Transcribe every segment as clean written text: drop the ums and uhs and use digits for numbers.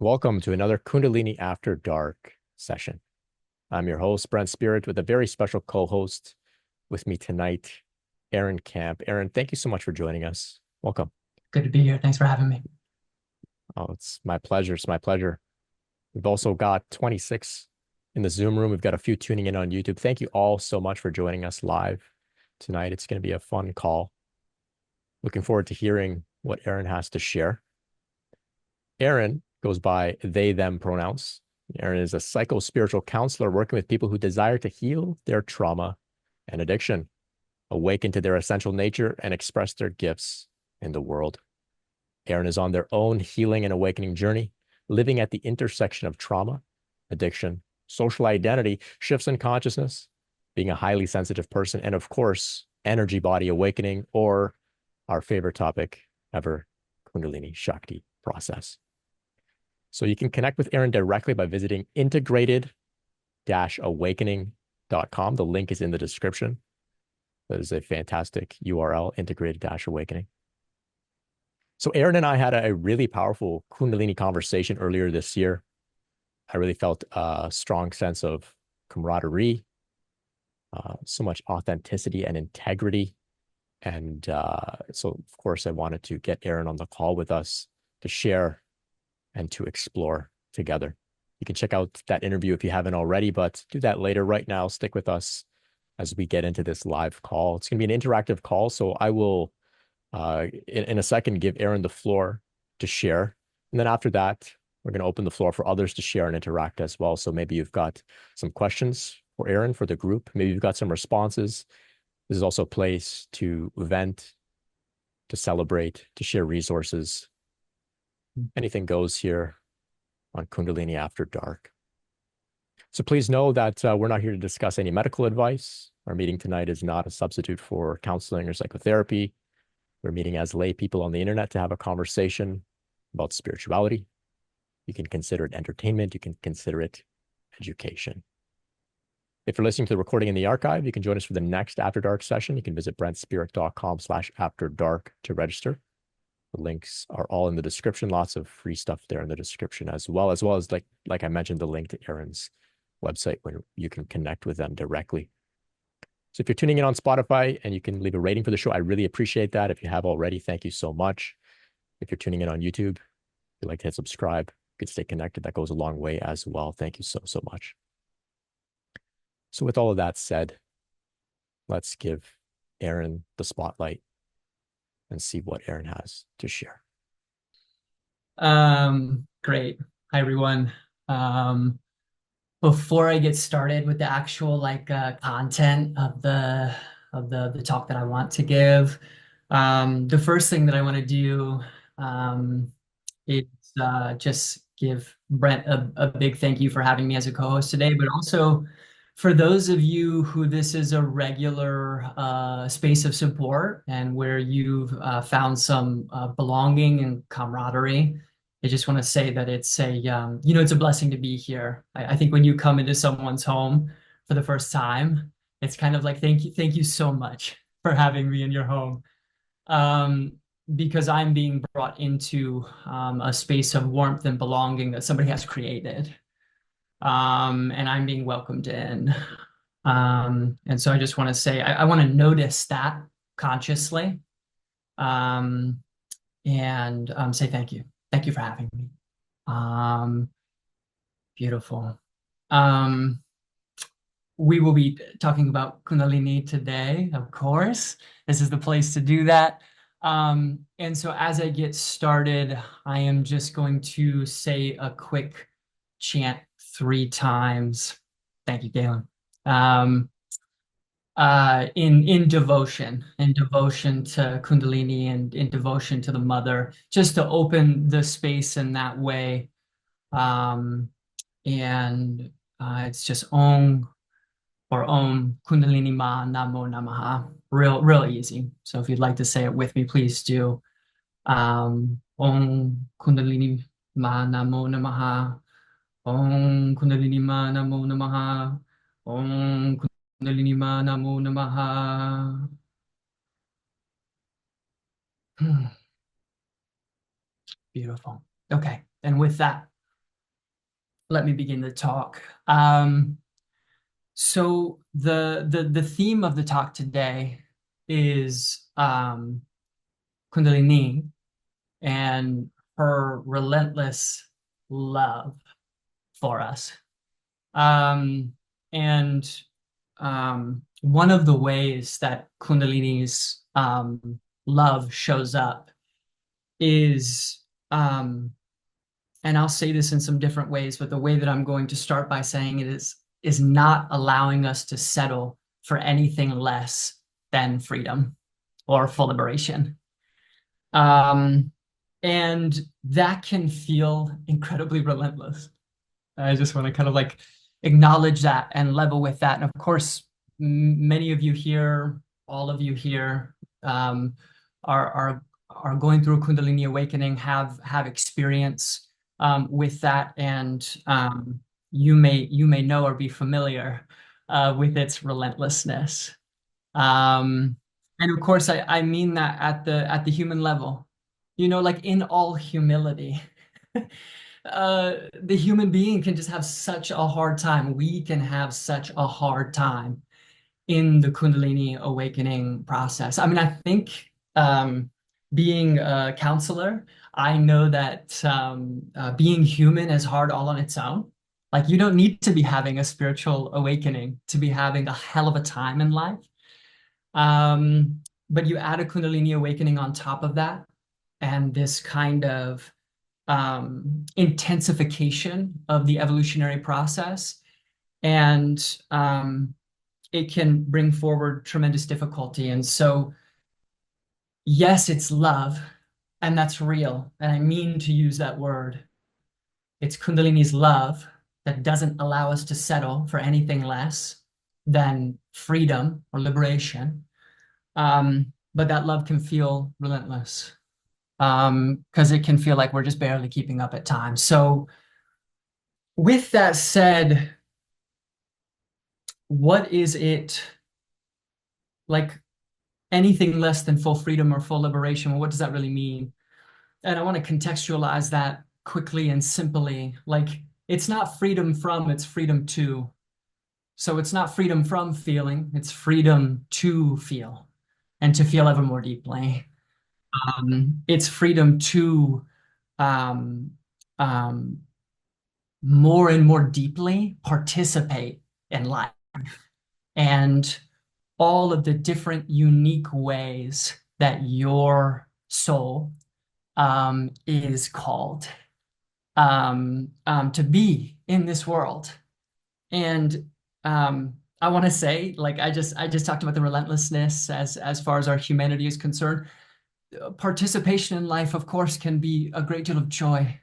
Welcome to another Kundalini After Dark session. I'm your host, Brent Spirit, with a very special co-host with me tonight, Aaron Camp. Aaron, thank you so much for joining us. Welcome. Good to be here. Thanks for having me. Oh, it's my pleasure. It's my pleasure. We've also got 26 in the Zoom room. We've got a few tuning in on YouTube. Thank you all so much for joining us live tonight. It's going to be a fun call. Looking forward to hearing what Aaron has to share. Aaron goes by they, them pronouns. Aaron is a psycho-spiritual counselor working with people who desire to heal their trauma and addiction, awaken to their essential nature, and express their gifts in the world. Aaron is on their own healing and awakening journey, living at the intersection of trauma, addiction, social identity, shifts in consciousness, being a highly sensitive person, and of course, energy body awakening, or our favorite topic ever, Kundalini Shakti process. So you can connect with Aaron directly by visiting integrated-awakening.com. The link is in the description. That is a fantastic URL, integrated-awakening. So Aaron and I had a really powerful Kundalini conversation earlier this year. I really felt a strong sense of camaraderie, so much authenticity and integrity. And so, of course, I wanted to get Aaron on the call with us to share and to explore together. You can check out that interview if you haven't already, but do that later. Right now, stick with us as we get into this live call. It's going to be an interactive call, so I will, in a second, give Aaron the floor to share. And then after that, we're going to open the floor for others to share and interact as well. So maybe you've got some questions for Aaron for the group. Maybe you've got some responses. This is also a place to vent, to celebrate, to share resources. Anything goes here on Kundalini After Dark. So please know that we're not here to discuss any medical advice. Our meeting tonight is not a substitute for counseling or psychotherapy. We're meeting as lay people on the internet to have a conversation about spirituality. You can consider it entertainment. You can consider it education. If you're listening to the recording in the archive, you can join us for the next After Dark session. You can visit brentspirit.com/afterdark to register. The links are all in the description. Lots of free stuff there in the description as well as like I mentioned, the link to Aaron's website where you can connect with them directly. So if you're tuning in on Spotify and you can leave a rating for the show, I really appreciate that. If you have already, thank you so much. If you're tuning in on YouTube, if you'd like to hit subscribe, you can stay connected. That goes a long way as well. Thank you so, so much. So with all of that said, let's give Aaron the spotlight and see what Aaron has to share. Great. Hi, everyone. Before I get started with the actual content of the talk that I want to give, the first thing that I want to do is just give Brent a big thank you for having me as a co-host today, but also for those of you who this is a regular space of support and where you've found some belonging and camaraderie. I just want to say that it's it's a blessing to be here. I think when you come into someone's home for the first time, it's kind of like, thank you so much for having me in your home. Because I'm being brought into a space of warmth and belonging that somebody has created. And I'm being welcomed in. And so I just want to say, I want to notice that consciously, and say thank you. Thank you for having me. Beautiful. We will be talking about Kundalini today, of course. This is the place to do that. And so as I get started, I am just going to say a quick chant 3 times. Thank you, Galen. In devotion to Kundalini and in devotion to the mother, just to open the space in that way. And it's just Om or Om Kundalini Ma Namo Namaha. Real easy. So if you'd like to say it with me, please do. Om Kundalini Ma Namo Namaha. Om Kundalini Ma Namo Namaha. Om Kundalini Ma Namo Namaha. Beautiful. Okay. And with that, let me begin the talk. So the theme of the talk today is Kundalini and her relentless love for us. Um, and one of the ways that Kundalini's love shows up is, and I'll say this in some different ways, but the way that I'm going to start by saying it is not allowing us to settle for anything less than freedom or full liberation. Um, and that can feel incredibly relentless. I just want to kind of like acknowledge that and level with that. And of course, many of you here, all of you here, are are going through a Kundalini awakening, have experience with that, and you may know or be familiar with its relentlessness. Um, and of course, I mean that at the human level, like in all humility. The human being can just have such a hard time. We can have such a hard time in the Kundalini awakening process. I mean, I think being a counselor, I know that being human is hard all on its own. Like, you don't need to be having a spiritual awakening to be having a hell of a time in life. But you add a Kundalini awakening on top of that, and this kind of intensification of the evolutionary process, and it can bring forward tremendous difficulty. And so, yes, it's love, and that's real. And I mean to use that word. It's Kundalini's love that doesn't allow us to settle for anything less than freedom or liberation. But that love can feel relentless because it can feel like we're just barely keeping up at times. So, with that said, what is it like anything less than full freedom or full liberation? Well, what does that really mean? And I want to contextualize that quickly and simply. Like, it's not freedom from, it's freedom to. So it's not freedom from feeling, it's freedom to feel and to feel ever more deeply. It's freedom to um, um, more and more deeply participate in life and all of the different unique ways that your soul is called to be in this world. And I want to say, like I just talked about the relentlessness as far as our humanity is concerned. Participation in life, of course, can be a great deal of joy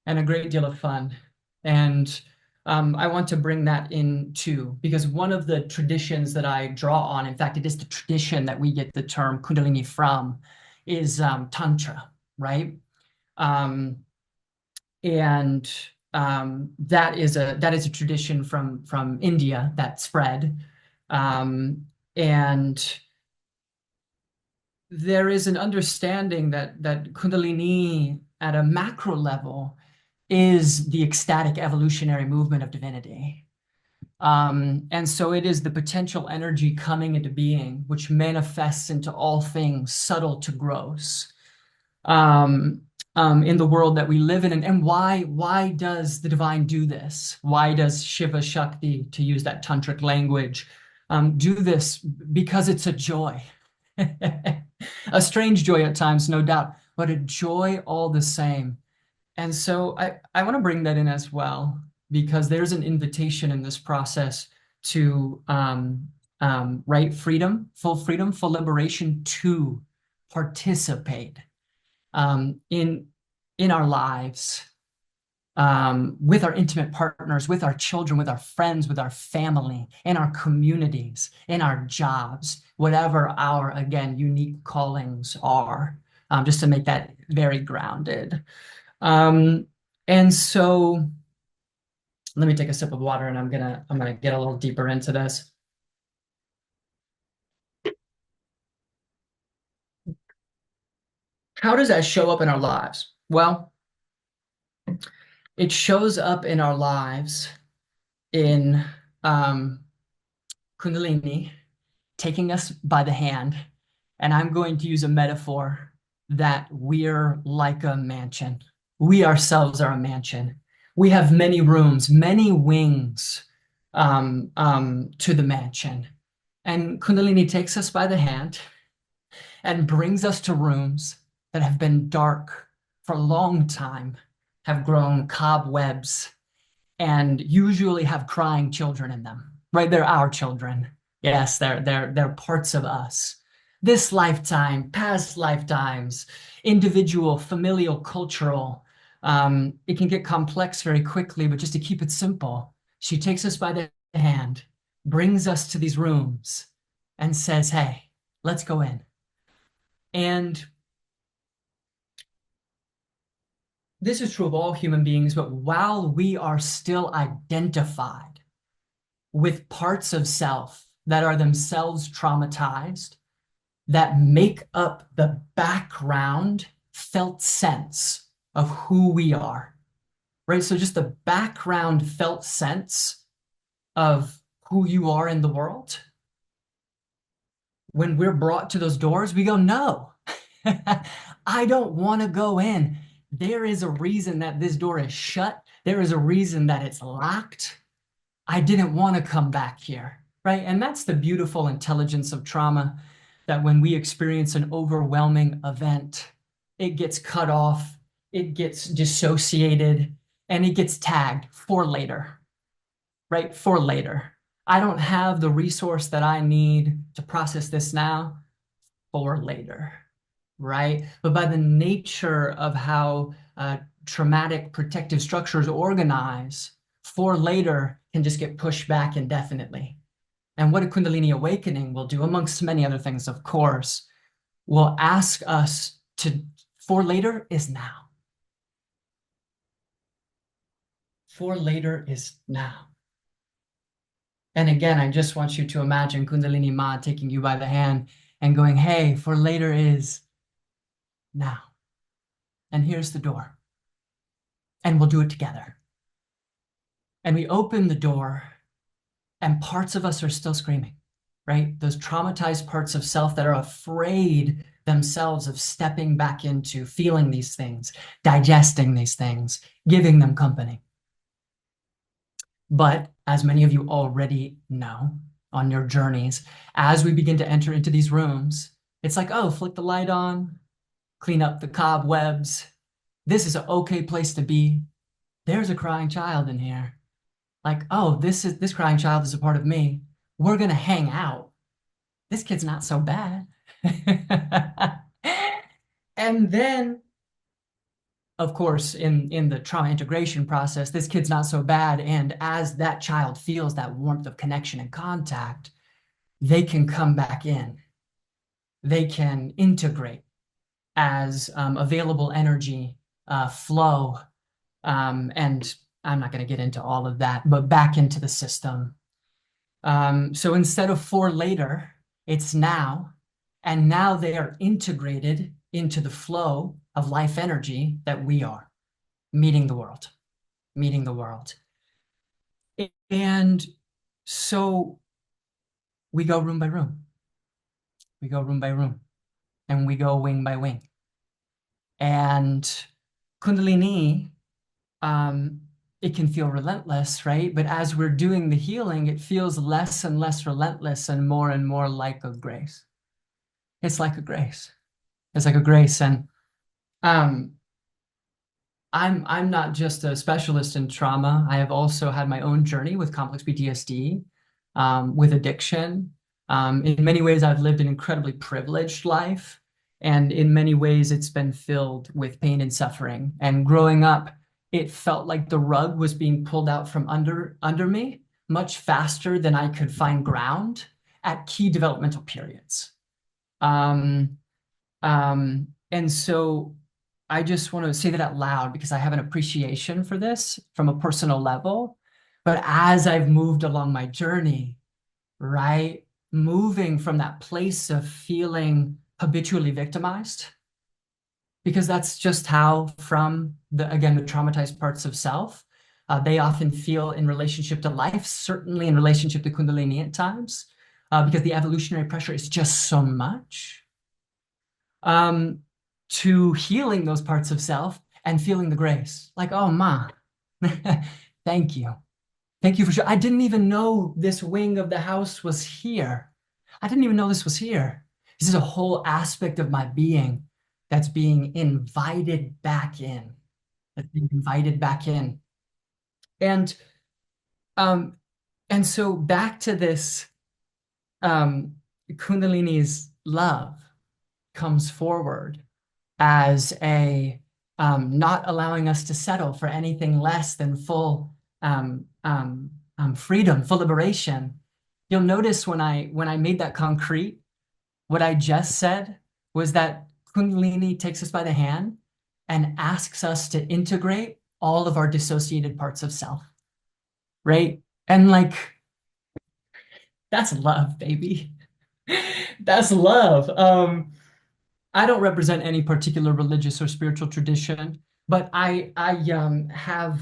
and a great deal of fun. And I want to bring that in too, because one of the traditions that I draw on, in fact, it is the tradition that we get the term Kundalini from, is Tantra, right? Um, and that is a tradition from India that spread, and there is an understanding that Kundalini at a macro level is the ecstatic evolutionary movement of divinity. And so it is the potential energy coming into being, which manifests into all things subtle to gross, um, in the world that we live in. And why does the divine do this? Why does Shiva Shakti, to use that tantric language, do this? Because it's a joy. A strange joy at times, no doubt, but a joy all the same. And so I want to bring that in as well, because there's an invitation in this process to right freedom, full liberation to participate in our lives, with our intimate partners, with our children, with our friends, with our family, in our communities, in our jobs, whatever our, again, unique callings are, just to make that very grounded. Um, and so let me take a sip of water and I'm gonna get a little deeper into this. How does that show up in our lives? Well, It shows up in our lives in um, Kundalini taking us by the hand. And I'm going to use a metaphor that we're like a mansion. We ourselves are a mansion. We have many rooms, many wings to the mansion. And Kundalini takes us by the hand and brings us to rooms that have been dark for a long time, have grown cobwebs, and usually have crying children in them, right? They're our children. Yes, they're parts of us. This lifetime, past lifetimes, individual, familial, cultural. It can get complex very quickly, but just to keep it simple, she takes us by the hand, brings us to these rooms, and says, "Hey, let's go in." And this is true of all human beings, but while we are still identified with parts of self that are themselves traumatized, that make up the background felt sense of who we are, right? So just the background felt sense of who you are in the world. When we're brought to those doors, we go, no, I don't want to go in. There is a reason that this door is shut. There is a reason that it's locked. I didn't want to come back here, right? And that's the beautiful intelligence of trauma, that when we experience an overwhelming event, it gets cut off, it gets dissociated, and it gets tagged for later, right? For later. I don't have the resource that I need to process this now, for later, right? But by the nature of how traumatic protective structures organize, for later can just get pushed back indefinitely. And what a Kundalini awakening will do, amongst many other things, of course, will ask us to, for later is now. For later is now. And again, I just want you to imagine Kundalini Ma taking you by the hand and going, hey, for later is now. And here's the door. And we'll do it together. And we open the door, and parts of us are still screaming, right? Those traumatized parts of self that are afraid themselves of stepping back into feeling these things, digesting these things, giving them company. But as many of you already know on your journeys, as we begin to enter into these rooms, it's like, oh, flick the light on, clean up the cobwebs. This is an okay place to be. There's a crying child in here. Like, oh, this crying child is a part of me. We're gonna hang out. This kid's not so bad. And then, of course, in the trauma integration process, this kid's not so bad. And as that child feels that warmth of connection and contact, they can come back in. They can integrate as available energy, flow, and I'm not going to get into all of that, but back into the system. So instead of for later, it's now. And now they are integrated into the flow of life energy that we are meeting the world, meeting the world. And so we go room by room. We go room by room, and we go wing by wing. And Kundalini, it can feel relentless, right? But as we're doing the healing, it feels less and less relentless and more like a grace. It's like a grace. It's like a grace. And I'm not just a specialist in trauma. I have also had my own journey with complex PTSD, with addiction. In many ways, I've lived an incredibly privileged life. And in many ways, it's been filled with pain and suffering. And growing up, it felt like the rug was being pulled out from under me much faster than I could find ground at key developmental periods. And so I just want to say that out loud because I have an appreciation for this from a personal level. But as I've moved along my journey, right, moving from that place of feeling habitually victimized because that's just how, from again, the traumatized parts of self, they often feel in relationship to life, certainly in relationship to Kundalini at times, because the evolutionary pressure is just so much, um, to healing those parts of self and feeling the grace. Like, oh, Ma, thank you. Thank you for sure. I didn't even know this wing of the house was here. I didn't even know this was here. This is a whole aspect of my being that's being invited back in. That's being invited back in. And um, and so back to this, Kundalini's love comes forward as a, not allowing us to settle for anything less than full, freedom, full liberation. You'll notice when I made that concrete, what I just said was that Kundalini takes us by the hand and asks us to integrate all of our dissociated parts of self, right? And like, that's love, baby. That's love. I don't represent any particular religious or spiritual tradition, but I have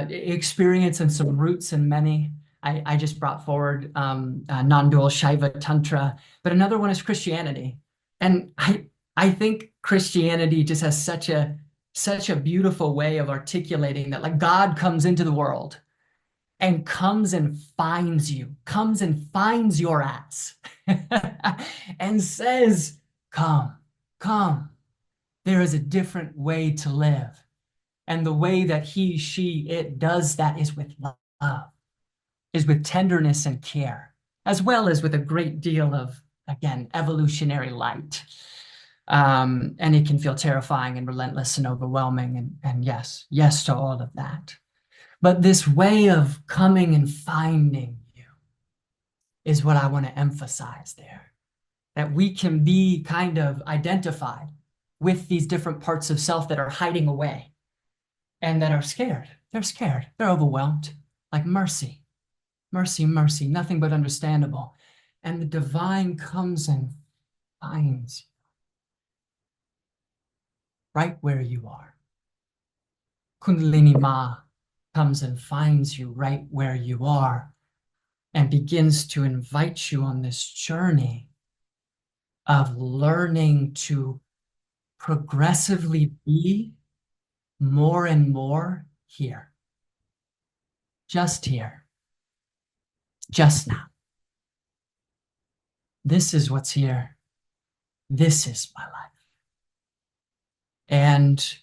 experience and some roots in many. I just brought forward non-dual Shaiva Tantra, but another one is Christianity, and I think Christianity just has such a beautiful way of articulating that, like, God comes into the world and comes and finds you, comes and finds your ass, and says, "Come." Come, there is a different way to live. And the way that he, she, it does that is with love, is with tenderness and care, as well as with a great deal of, again, evolutionary light. And it can feel terrifying and relentless and overwhelming. And yes, yes to all of that. But this way of coming and finding you is what I want to emphasize there. That we can be kind of identified with these different parts of self that are hiding away and that are scared. They're scared. They're overwhelmed. Like mercy, mercy, mercy, nothing but understandable. And the divine comes and finds you right where you are. Kundalini Ma comes and finds you right where you are and begins to invite you on this journey of learning to progressively be more and more here, just here, just now. This is what's here. This is my life. And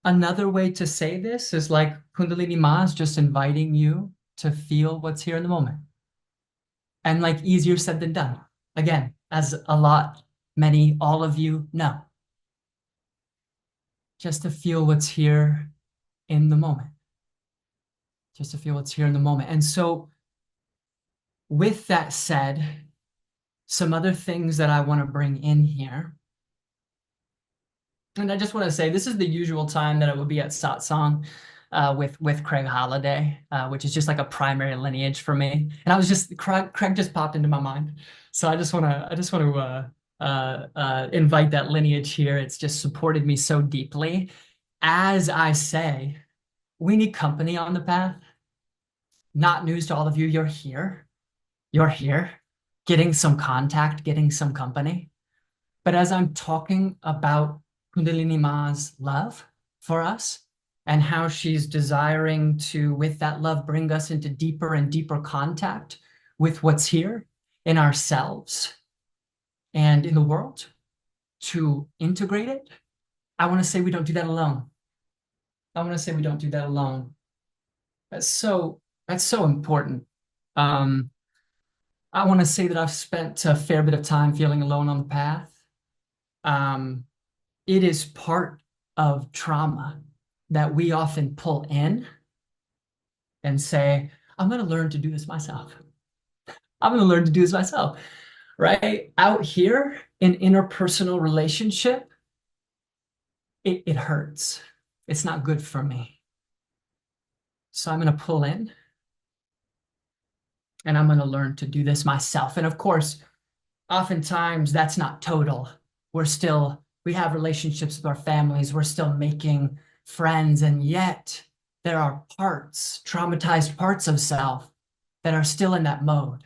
another way to say this is like Kundalini Ma is just inviting you to feel what's here in the moment. And like easier said than done. Again, as many, all of you know. Just to feel what's here in the moment. Just to feel what's here in the moment. And so, with that said, some other things that I want to bring in here. And I just want to say, this is the usual time that I would be at satsang with Craig Holiday, which is just like a primary lineage for me. And I was just, Craig just popped into my mind. So I just want to invite that lineage here. It's just supported me so deeply. As I say, we need company on the path. Not news to all of you. You're here. You're here, getting some contact, getting some company. But as I'm talking about Kundalini Ma's love for us and how she's desiring to, with that love, bring us into deeper and deeper contact with what's here in ourselves and in the world, to integrate it, I want to say we don't do that alone. I want to say we don't do that alone. That's so important. I want to say that I've spent a fair bit of time feeling alone on the path. It is part of trauma that we often pull in and say, I'm going to learn to do this myself. I'm going to learn to do this myself, right? Out here in interpersonal relationship, it hurts. It's not good for me. So I'm going to pull in and I'm going to learn to do this myself. And of course, oftentimes that's not total. We We have relationships with our families. We're still making friends. And yet there are parts, traumatized parts of self that are still in that mode.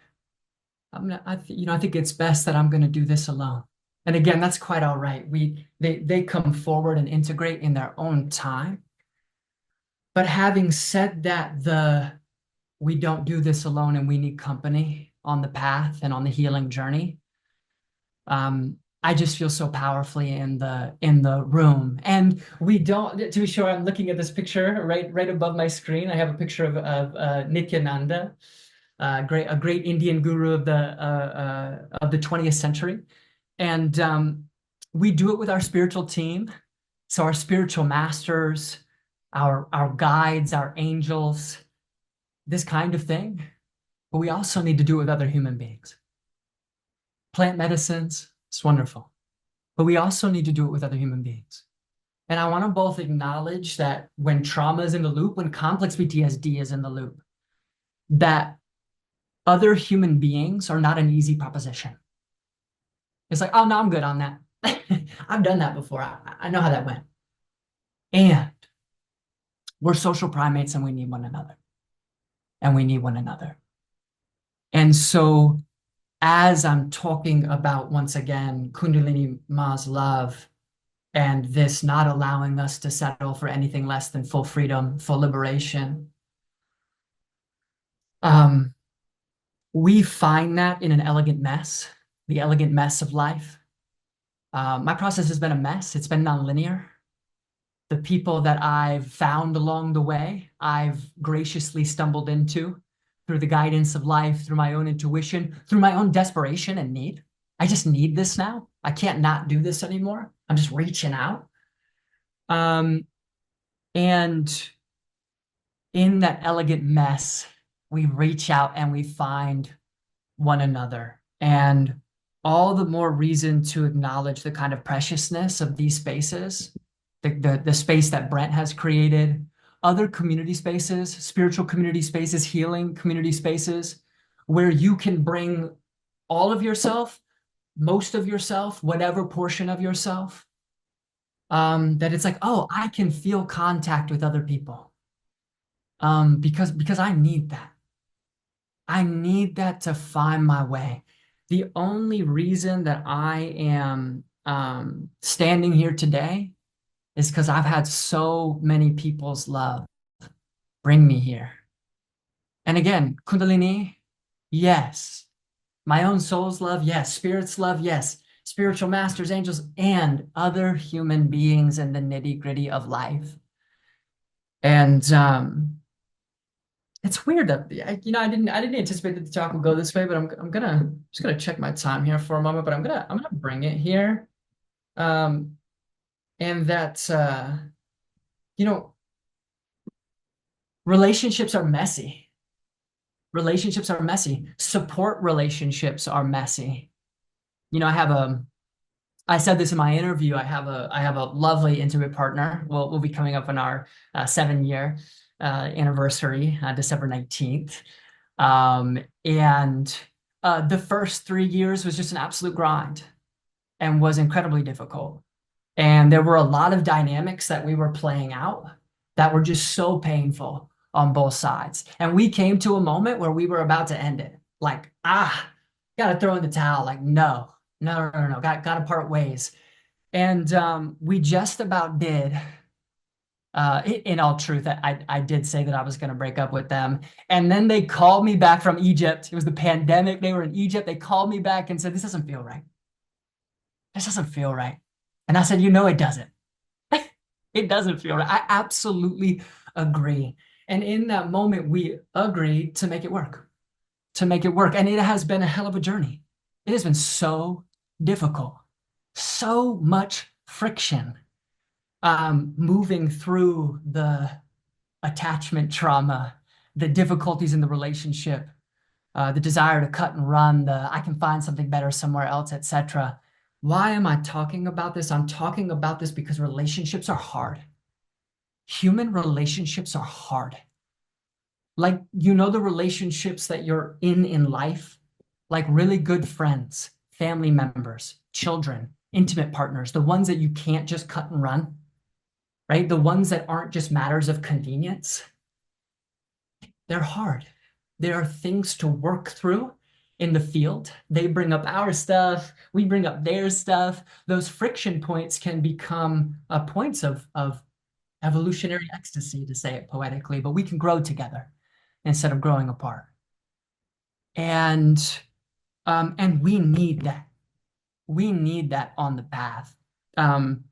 I think it's best that I'm going to do this alone. And again, that's quite all right. They come forward and integrate in their own time. But having said that, we don't do this alone and we need company on the path and on the healing journey. I just feel so powerfully in the room. And we don't, to be sure, I'm looking at this picture right above my screen. I have a picture of Nityananda, a great Indian guru of the 20th century. And we do it with our spiritual team. So our spiritual masters, our guides, our angels, this kind of thing. But we also need to do it with other human beings. Plant medicines, it's wonderful. But we also need to do it with other human beings. And I want to both acknowledge that when trauma is in the loop, when complex PTSD is in the loop, that other human beings are not an easy proposition. It's like, oh, no, I'm good on that. I've done that before. I know how that went. And we're social primates and we need one another. And we need one another. And so as I'm talking about, once again, Kundalini Ma's love and this not allowing us to settle for anything less than full freedom, full liberation, we find that in an elegant mess, the elegant mess of life. My process has been a mess. It's been nonlinear. The people that I've found along the way, I've graciously stumbled into through the guidance of life, through my own intuition, through my own desperation and need. I just need this now. I can't not do this anymore. I'm just reaching out. And in that elegant mess, we reach out and we find one another. And all the more reason to acknowledge the kind of preciousness of these spaces, the space that Brent has created, other community spaces, spiritual community spaces, healing community spaces, where you can bring all of yourself, most of yourself, whatever portion of yourself, that it's like, oh, I can feel contact with other people. Because I need that. I need that to find my way. The only reason that I am standing here today is because I've had so many people's love bring me here. And again, Kundalini, yes. My own soul's love, yes. Spirit's love, yes. Spiritual masters, angels, and other human beings in the nitty-gritty of life. And it's weird that I didn't anticipate that the talk would go this way, but I'm just gonna check my time here for a moment, but I'm gonna bring it here. And that relationships are messy. Relationships are messy. Support relationships are messy. I said this in my interview. I have a lovely intimate partner. We'll be coming up on our 7-year anniversary, December 19th. And the first 3 years was just an absolute grind and was incredibly difficult. And there were a lot of dynamics that we were playing out that were just so painful on both sides. And we came to a moment where we were about to end it. Like, gotta throw in the towel. Like, no, gotta part ways. And we just about did. In all truth, I did say that I was going to break up with them. And then they called me back from Egypt. It was the pandemic. They were in Egypt. They called me back and said, this doesn't feel right. This doesn't feel right. And I said, it doesn't. It doesn't feel right. I absolutely agree. And in that moment, we agreed to make it work. And it has been a hell of a journey. It has been so difficult. So much friction. Moving through the attachment trauma, the difficulties in the relationship, the desire to cut and run, I can find something better somewhere else, etc. Why am I talking about this? I'm talking about this because relationships are hard. Human relationships are hard. Like, the relationships that you're in life, like really good friends, family members, children, intimate partners, the ones that you can't just cut and run, right? The ones that aren't just matters of convenience. They're hard. There are things to work through in the field. They bring up our stuff, we bring up their stuff. Those friction points can become points of evolutionary ecstasy, to say it poetically, but we can grow together instead of growing apart. And we need that. We need that on the path. I'm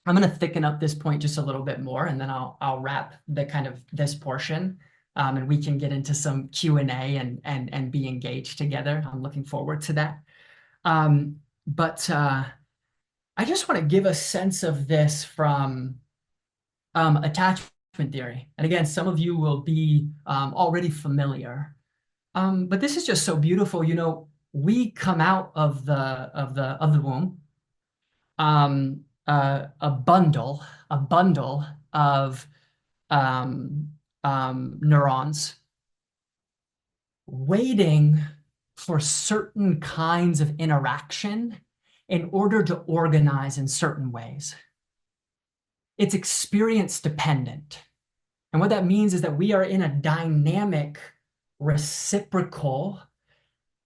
going to thicken up this point just a little bit more, and then I'll wrap the kind of this portion, and we can get into some Q&A and be engaged together. I'm looking forward to that. But I just want to give a sense of this from attachment theory. And again, some of you will be already familiar. But this is just so beautiful. You know, we come out of the womb, a bundle of neurons waiting for certain kinds of interaction in order to organize in certain ways. It's experience dependent. And what that means is that we are in a dynamic, reciprocal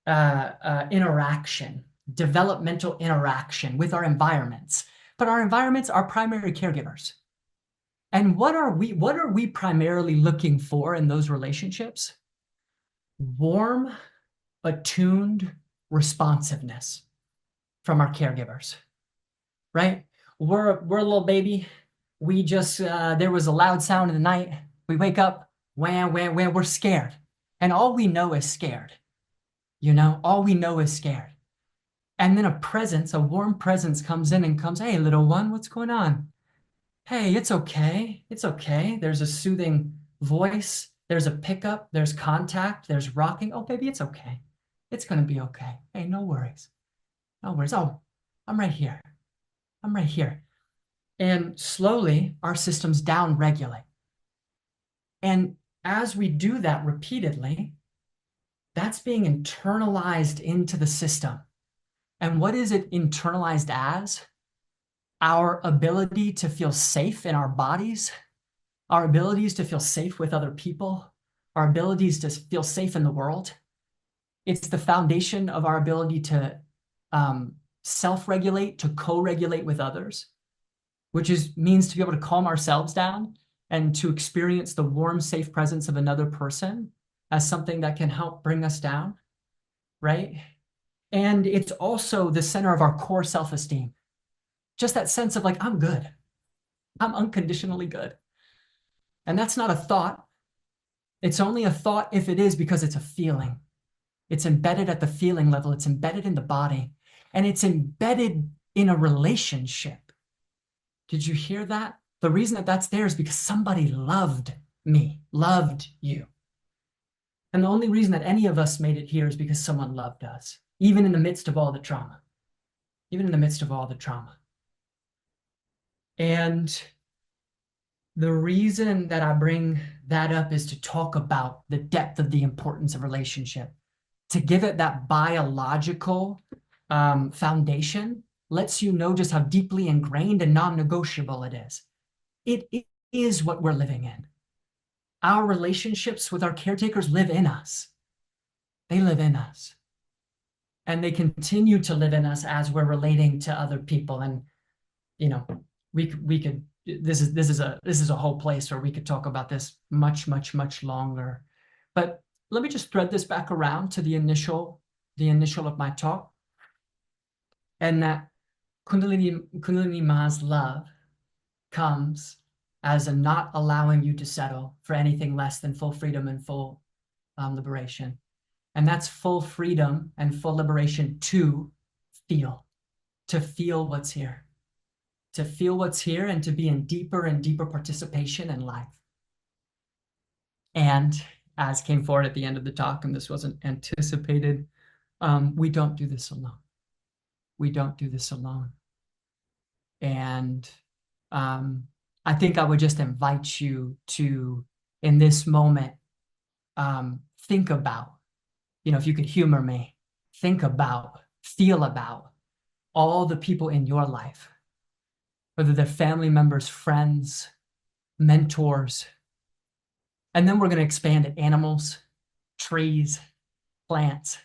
interaction, developmental interaction with our environments. But our environments are primary caregivers. And what are we primarily looking for in those relationships? Warm, attuned responsiveness from our caregivers, right? We're a little baby. We just, there was a loud sound in the night. We wake up, wham, wham, wham, we're scared. And all we know is scared. You know, all we know is scared. And then a warm presence comes in and comes, hey, little one, what's going on? Hey, it's okay. It's okay. There's a soothing voice. There's a pickup. There's contact. There's rocking. Oh, baby, it's okay. It's going to be okay. Hey, no worries. No worries. Oh, I'm right here. I'm right here. And slowly, our systems down-regulate. And as we do that repeatedly, that's being internalized into the system. And what is it internalized as? Our ability to feel safe in our bodies, our abilities to feel safe with other people, our abilities to feel safe in the world. It's the foundation of our ability to self-regulate, to co-regulate with others, which means to be able to calm ourselves down and to experience the warm, safe presence of another person as something that can help bring us down, right? And it's also the center of our core self-esteem. Just that sense of like, I'm good. I'm unconditionally good. And that's not a thought. It's only a thought if it is because it's a feeling. It's embedded at the feeling level. It's embedded in the body. And it's embedded in a relationship. Did you hear that? The reason that that's there is because somebody loved me, loved you. And the only reason that any of us made it here is because someone loved us, even in the midst of all the trauma, even in the midst of all the trauma. And the reason that I bring that up is to talk about the depth of the importance of relationship, to give it that biological foundation, lets you know just how deeply ingrained and non-negotiable it is. It is what we're living in. Our relationships with our caretakers live in us. They live in us. And they continue to live in us as we're relating to other people. And, you know, we could, this is a whole place where we could talk about this much, much, much longer. But let me just thread this back around to the initial of my talk. And that Kundalini Ma's love comes as a not allowing you to settle for anything less than full freedom and full liberation. And that's full freedom and full liberation to feel what's here, to feel what's here and to be in deeper and deeper participation in life. And as came forward at the end of the talk, and this wasn't anticipated, we don't do this alone. We don't do this alone. And I think I would just invite you to, in this moment, think about, you know, if you could humor me, think about, feel about all the people in your life, whether they're family members, friends, mentors. And then we're going to expand it: animals, trees, plants,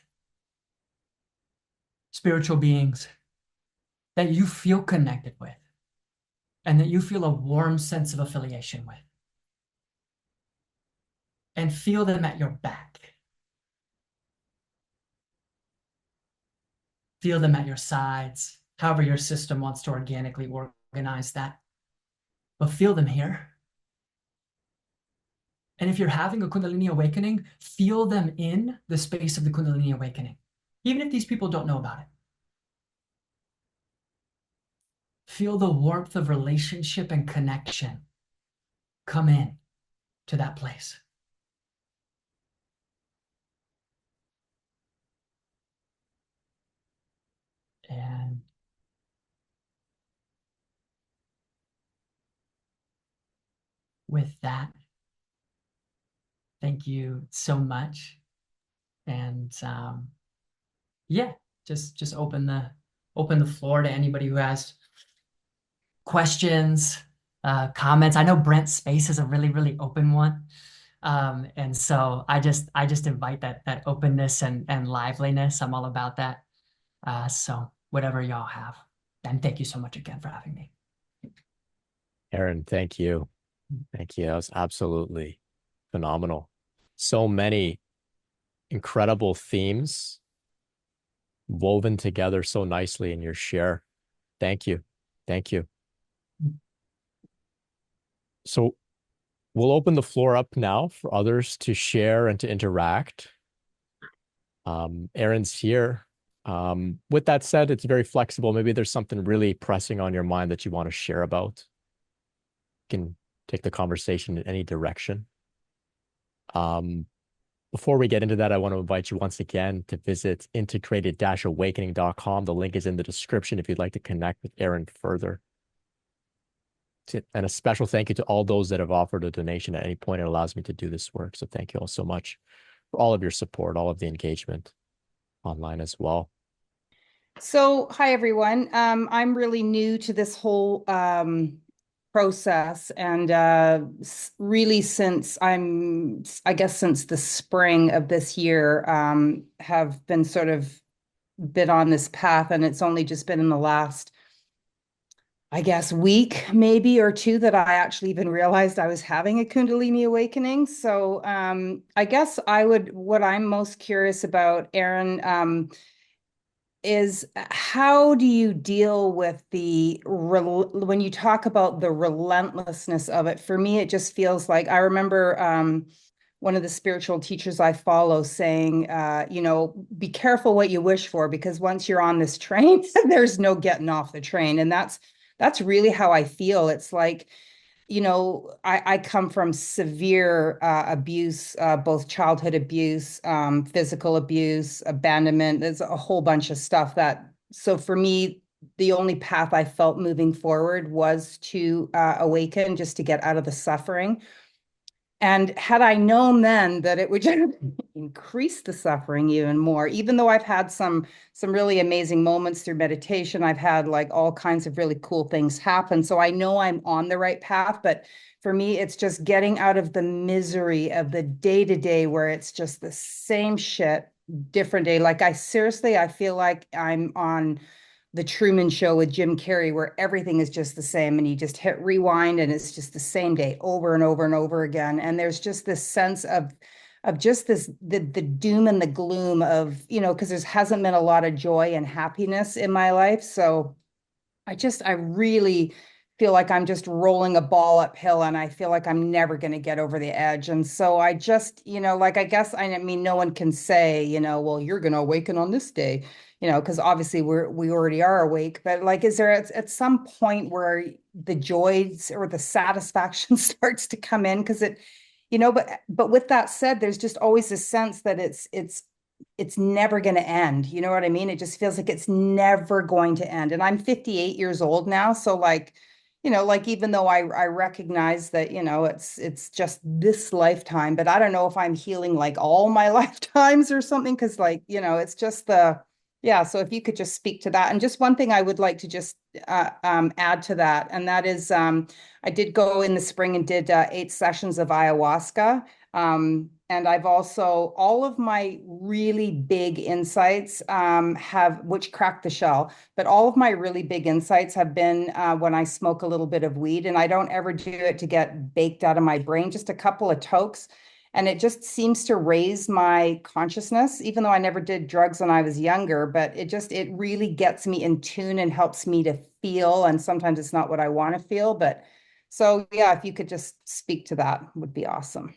spiritual beings that you feel connected with and that you feel a warm sense of affiliation with. And feel them at your back. Feel them at your sides, however your system wants to organically organize that. But feel them here. And if you're having a Kundalini awakening, feel them in the space of the Kundalini awakening, even if these people don't know about it. Feel the warmth of relationship and connection come in to that place. And with that, thank you so much. And yeah, just open the floor to anybody who has questions, comments. I know Brent's space is a really, really open one. And so I just invite that openness and liveliness. I'm all about that. So whatever y'all have. And thank you so much again for having me. Aaron, thank you. Thank you. That was absolutely phenomenal. So many incredible themes woven together so nicely in your share. Thank you. Thank you. So we'll open the floor up now for others to share and to interact. Aaron's here. With that said, it's very flexible. Maybe there's something really pressing on your mind that you want to share about. You can take the conversation in any direction. Before we get into that, I want to invite you once again to visit integrated-awakening.com. The link is in the description if you'd like to connect with Aaron further. And a special thank you to all those that have offered a donation at any point. It allows me to do this work. So thank you all so much for all of your support, all of the engagement online as well. So, hi everyone. I'm really new to this whole process, and really since since the spring of this year, have been sort of been on this path, and it's only just been in the last, week maybe or two that I actually even realized I was having a Kundalini awakening. So what I'm most curious about, Aaron, is how do you deal with when you talk about the relentlessness of it? For me, it just feels like, I remember one of the spiritual teachers I follow saying, be careful what you wish for, because once you're on this train, there's no getting off the train. And that's really how I feel. It's like, I come from severe abuse, both childhood abuse, physical abuse, abandonment. There's a whole bunch of stuff so for me, the only path I felt moving forward was to awaken, just to get out of the suffering. And had I known then that it would just increase the suffering even more, even though I've had some really amazing moments through meditation, I've had like all kinds of really cool things happen. So I know I'm on the right path, but for me, it's just getting out of the misery of the day-to-day where it's just the same shit, different day. Like I feel like I'm on the Truman Show with Jim Carrey, where everything is just the same, and you just hit rewind and it's just the same day over and over and over again. And there's just this sense of just the doom and the gloom of, because there hasn't been a lot of joy and happiness in my life. So I really feel like I'm just rolling a ball uphill, and I feel like I'm never going to get over the edge. And so I just, no one can say, well, you're going to awaken on this day, because obviously we already are awake. But like, is there at some point where the joys or the satisfaction starts to come in? Because but with that said, there's just always a sense that it's never going to end. You know what I mean? It just feels like it's never going to end. And I'm 58 years old now. So like, even though I recognize that, it's just this lifetime, but I don't know if I'm healing like all my lifetimes or something. Cause like, it's just Yeah, so if you could just speak to that. And just one thing I would like to just add to that, and that is I did go in the spring and did 8 sessions of ayahuasca. And I've also, all of my really big insights which cracked the shell, but all of my really big insights have been when I smoke a little bit of weed, and I don't ever do it to get baked out of my brain, just a couple of tokes. And it just seems to raise my consciousness, even though I never did drugs when I was younger, but it really gets me in tune and helps me to feel. And sometimes it's not what I want to feel, but so yeah, if you could just speak to that would be awesome.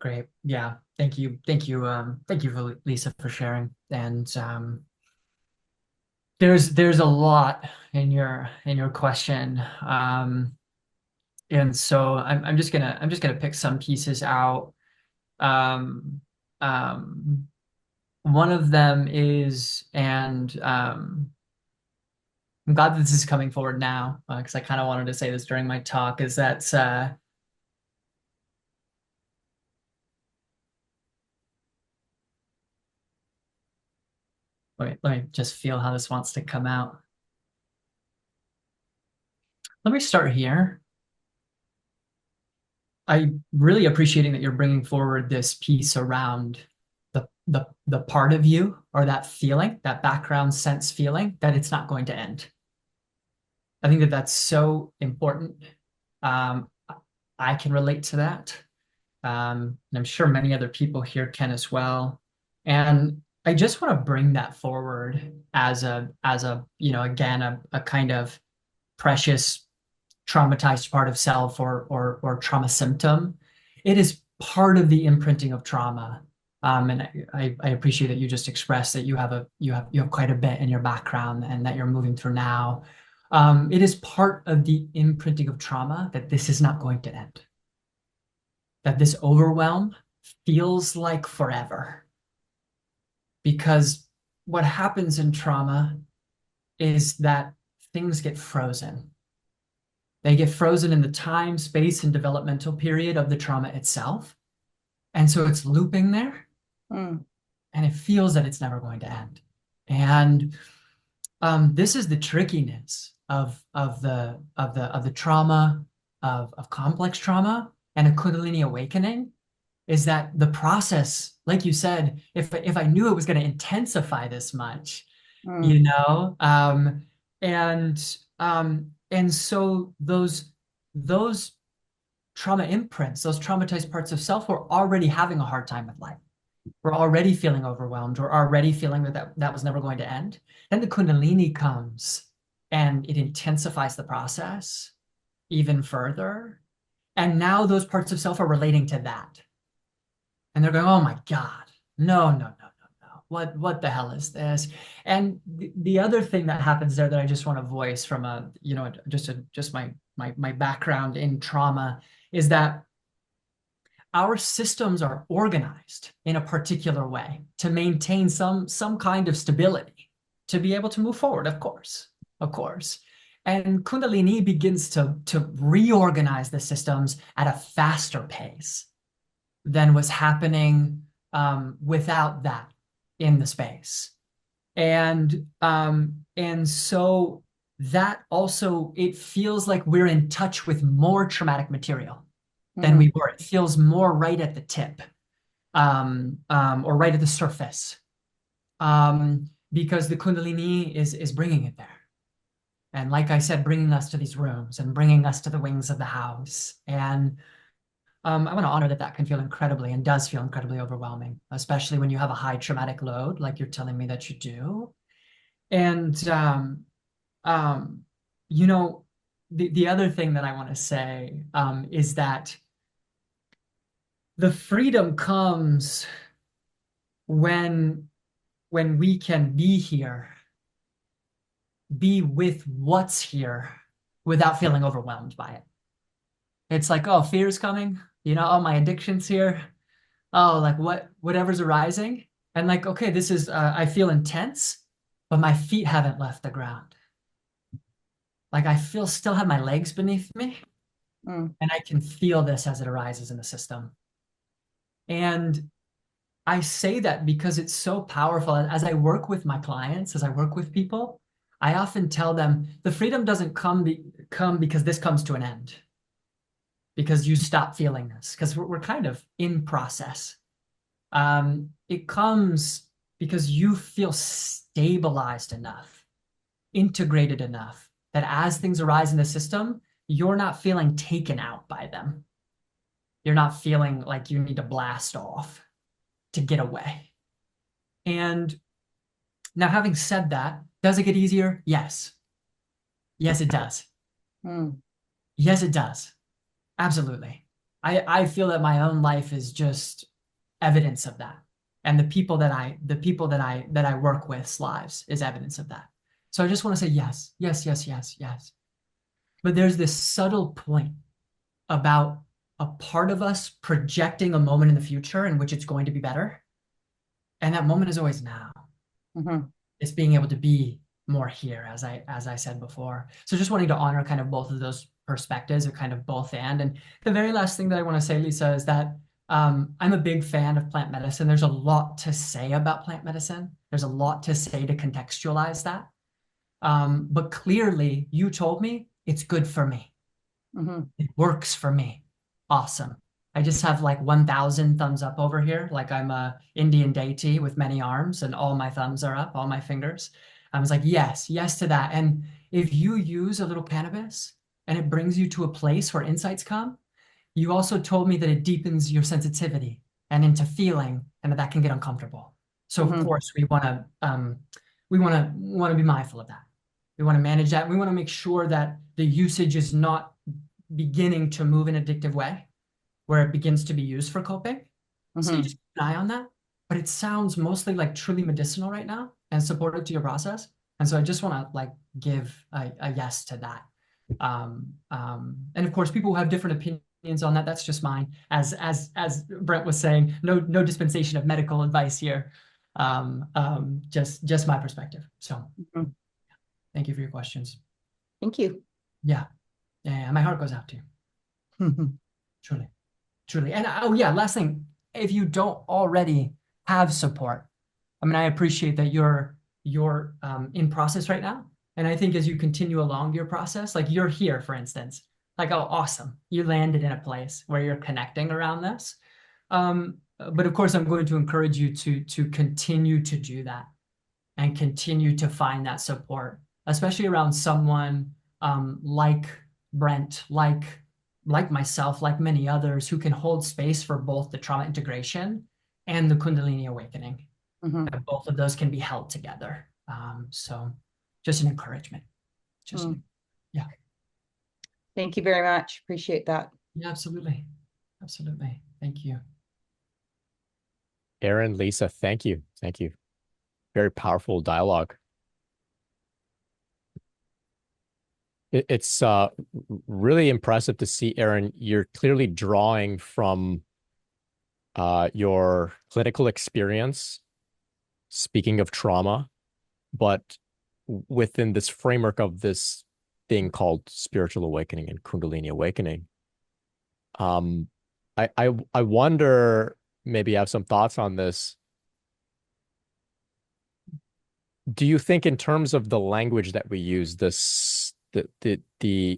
Great. Yeah. Thank you. Thank you. Thank you, Lisa, for sharing. And there's a lot in your question. And so I'm just gonna pick some pieces out. Um, um, One of them is, and I'm glad that this is coming forward now, because I kind of wanted to say this during my talk, is that let me just feel how this wants to come out. Let me start here. I'm really appreciating that you're bringing forward this piece around the part of you, or that feeling, that background sense feeling that it's not going to end. I think that that's so important. Um, I can relate to that. And I'm sure many other people here can as well. And I just want to bring that forward as a again, a kind of precious traumatized part of self, or trauma symptom. It is part of the imprinting of trauma. And I appreciate that you just expressed that you have quite a bit in your background and that you're moving through now. It is part of the imprinting of trauma that this is not going to end. That this overwhelm feels like forever. Because what happens in trauma is that things get frozen. They get frozen in the time, space, and developmental period of the trauma itself. And so it's looping there, Mm. and it feels that it's never going to end. And this is the trickiness of the trauma, of complex trauma and a Kundalini awakening, is that the process, like you said, if I knew it was going to intensify this much, Mm. you know, and so those trauma imprints, those traumatized parts of self, were already having a hard time with life. We're already feeling overwhelmed. We're already feeling that was never going to end. Then the Kundalini comes and it intensifies the process even further. And now those parts of self are relating to that. And they're going, oh my God, no, no, no, no, no. What the hell is this? And the other thing that happens there that I just want to voice from just my background in trauma, is that our systems are organized in a particular way to maintain some kind of stability, to be able to move forward, of course, of course. And Kundalini begins to reorganize the systems at a faster pace than was happening without that in the space. And so that also, it feels like we're in touch with more traumatic material than we were. It feels more right at the tip, or right at the surface, because the Kundalini is bringing it there. And like I said, bringing us to these rooms and bringing us to the wings of the house. And I want to honor that can feel incredibly, and does feel incredibly overwhelming, especially when you have a high traumatic load, like you're telling me that you do. And, um, you know, the other thing that I want to say is that the freedom comes when we can be here, be with what's here without feeling overwhelmed by it. It's like, oh, fear's coming, oh, my addiction's here. Oh, like whatever's arising. And like, okay, this is, I feel intense, but my feet haven't left the ground. Like still have my legs beneath me, Mm. and I can feel this as it arises in the system. And I say that because it's so powerful. As I work with my clients, as I work with people, I often tell them the freedom doesn't come because this comes to an end, because you stop feeling this, because we're kind of in process. It comes because you feel stabilized enough, integrated enough that as things arise in the system, you're not feeling taken out by them. You're not feeling like you need to blast off to get away. And now, having said that, does it get easier? Yes. Yes, it does. Mm. Yes, it does. Absolutely. I feel that my own life is just evidence of that. And the people that I work with's lives is evidence of that. So I just want to say yes, yes, yes, yes, yes. But there's this subtle point about a part of us projecting a moment in the future in which it's going to be better. And that moment is always now. Mm-hmm. It's being able to be more here, as I said before. So just wanting to honor kind of both of those perspectives, or kind of both and the very last thing that I want to say, Lisa, is that I'm a big fan of plant medicine. There's a lot to say about plant medicine. There's a lot to say to contextualize that. But clearly, you told me it's good for me. Mm-hmm. It works for me. Awesome. I just have like 1,000 thumbs up over here, like I'm a Indian deity with many arms and all my thumbs are up, all my fingers. I was like, yes, yes to that. And if you use a little cannabis and it brings you to a place where insights come, you also told me that it deepens your sensitivity and into feeling, and that can get uncomfortable. So of course we want to be mindful of that. We want to manage that. We want to make sure that the usage is not beginning to move in an addictive way, where it begins to be used for coping. So you just keep an eye on that. But it sounds mostly like truly medicinal right now and supportive to your process. And so I just want to like give a yes to that. And of course, people who have different opinions on that, that's just mine. As Brent was saying, no dispensation of medical advice here. Just my perspective. So thank you for your questions. Thank you. Yeah. Yeah, my heart goes out to you. Truly. Truly. And oh yeah, last thing, if you don't already have support, I mean, I appreciate that you're in process right now. And I think as you continue along your process, like you're here, for instance, like, oh, awesome. You landed in a place where you're connecting around this. But of course, I'm going to encourage you to continue to do that and continue to find that support, especially around someone like Brent, like myself, like many others who can hold space for both the trauma integration and the Kundalini awakening. And both of those can be held together. So just an encouragement. Yeah. Thank you very much. Appreciate that. Yeah, absolutely. Absolutely. Thank you. Aaron, Lisa, thank you. Thank you. Very powerful dialogue. It's really impressive to see, Aaron. You're clearly drawing from your clinical experience, speaking of trauma, but within this framework of this thing called spiritual awakening and Kundalini awakening. I wonder, maybe you have some thoughts on this. Do you think, in terms of the language that we use, the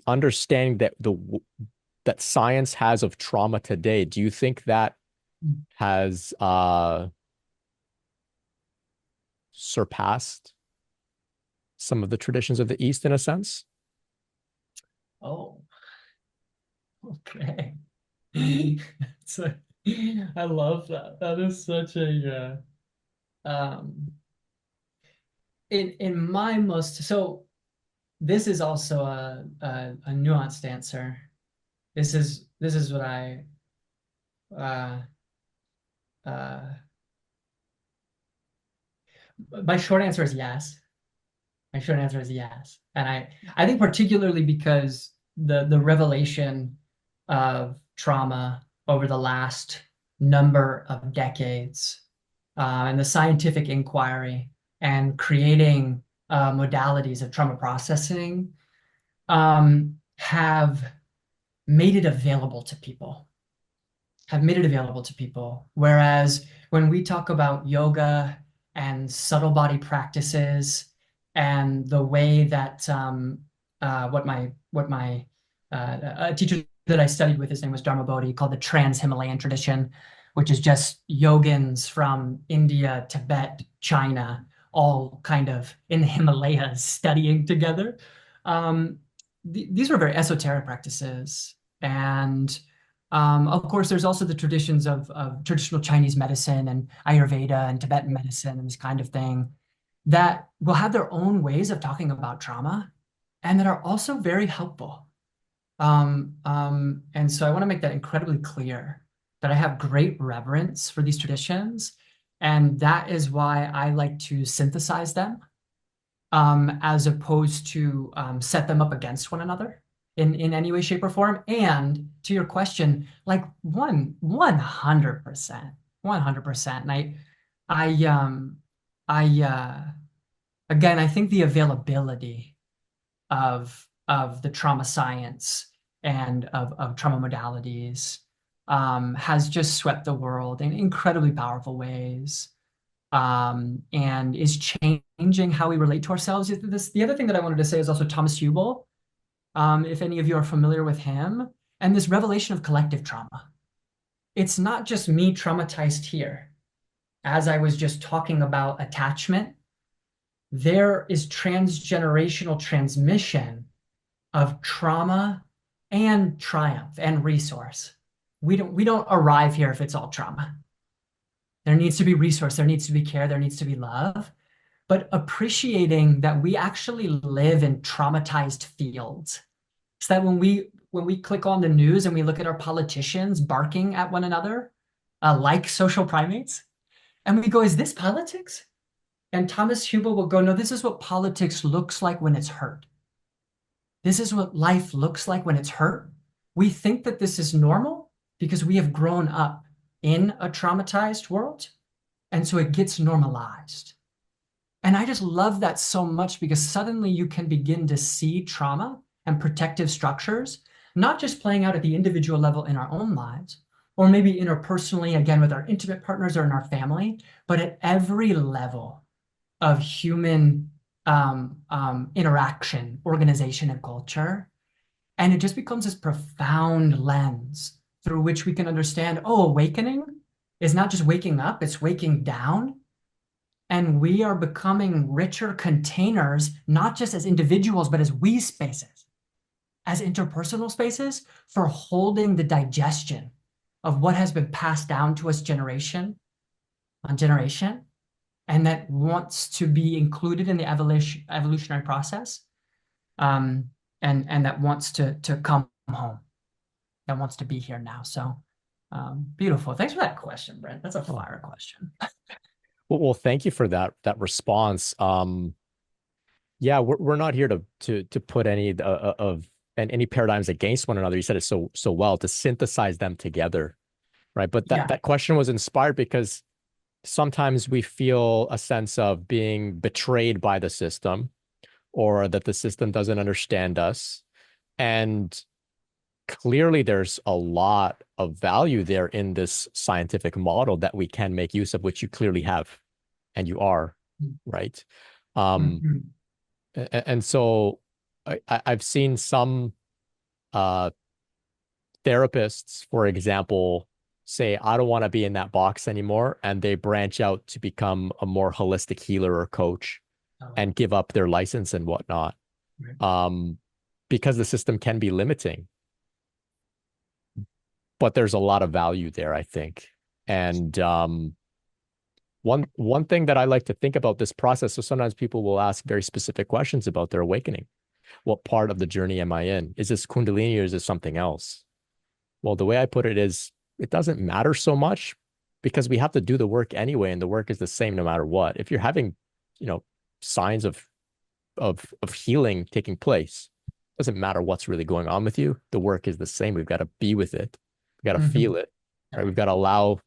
understanding that science has of trauma today, do you think that has surpassed some of the traditions of the East in a sense? Oh, okay. So I love that. That is such a in my most, so this is also a nuanced answer. This is what I my short answer is yes. My short answer is yes. And I think particularly because the revelation of trauma over the last number of decades, and the scientific inquiry and creating modalities of trauma processing have made it available to people. have made it available to people. Whereas when we talk about yoga and subtle body practices and the way that a teacher that I studied with, his name was Dharma Bodhi, called the Trans-Himalayan tradition, which is just yogins from India, Tibet, China, all kind of in the Himalayas studying together. These were very esoteric practices. And of course, there's also the traditions of traditional Chinese medicine and Ayurveda and Tibetan medicine and this kind of thing that will have their own ways of talking about trauma and that are also very helpful. And so I want to make that incredibly clear that I have great reverence for these traditions. And that is why I like to synthesize them as opposed to set them up against one another in any way, shape, or form. And to your question, like 100%, 100%. And again, I think the availability of the trauma science and of trauma modalities has just swept the world in incredibly powerful ways. And is changing how we relate to ourselves. The other thing that I wanted to say is also Thomas Hubel, if any of you are familiar with him, and this revelation of collective trauma. It's not just me traumatized here. As I was just talking about attachment, there is transgenerational transmission of trauma and triumph and resource. We don't arrive here if it's all trauma. There needs to be resource, there needs to be care, there needs to be love, but appreciating that we actually live in traumatized fields. So that when we click on the news and we look at our politicians barking at one another, like social primates, and we go, is this politics? And Thomas Hubel will go, no, this is what politics looks like when it's hurt. This is what life looks like when it's hurt. We think that this is normal because we have grown up in a traumatized world. And so it gets normalized. And I just love that so much because suddenly you can begin to see trauma and protective structures, not just playing out at the individual level in our own lives, or maybe interpersonally, again, with our intimate partners or in our family, but at every level of human interaction, organization, and culture. And it just becomes this profound lens through which we can understand, oh, awakening is not just waking up, it's waking down. And we are becoming richer containers, not just as individuals, but as we spaces, as interpersonal spaces for holding the digestion of what has been passed down to us generation on generation, and that wants to be included in the evolutionary process, and that wants to come home, that wants to be here now. So beautiful. Thanks for that question, Brent. That's a fire question. Well, thank you for that response. Yeah, we're not here to put any of any paradigms against one another. You said it so well, to synthesize them together, right? But that question was inspired because sometimes we feel a sense of being betrayed by the system, or that the system doesn't understand us. And clearly there's a lot of value there in this scientific model that we can make use of, which you clearly have, and you are, right? And so I've seen some therapists, for example, say, I don't want to be in that box anymore. And they branch out to become a more holistic healer or coach and give up their license and whatnot. Because the system can be limiting. But there's a lot of value there, I think. And one thing that I like to think about this process, so sometimes people will ask very specific questions about their awakening. What part of the journey am I in? Is this Kundalini or is this something else? Well, the way I put it is, it doesn't matter so much because we have to do the work anyway, and the work is the same no matter what. If you're having, signs of healing taking place, it doesn't matter what's really going on with you. The work is the same. We've got to be with it. We've got to feel it. Right? We've got to allow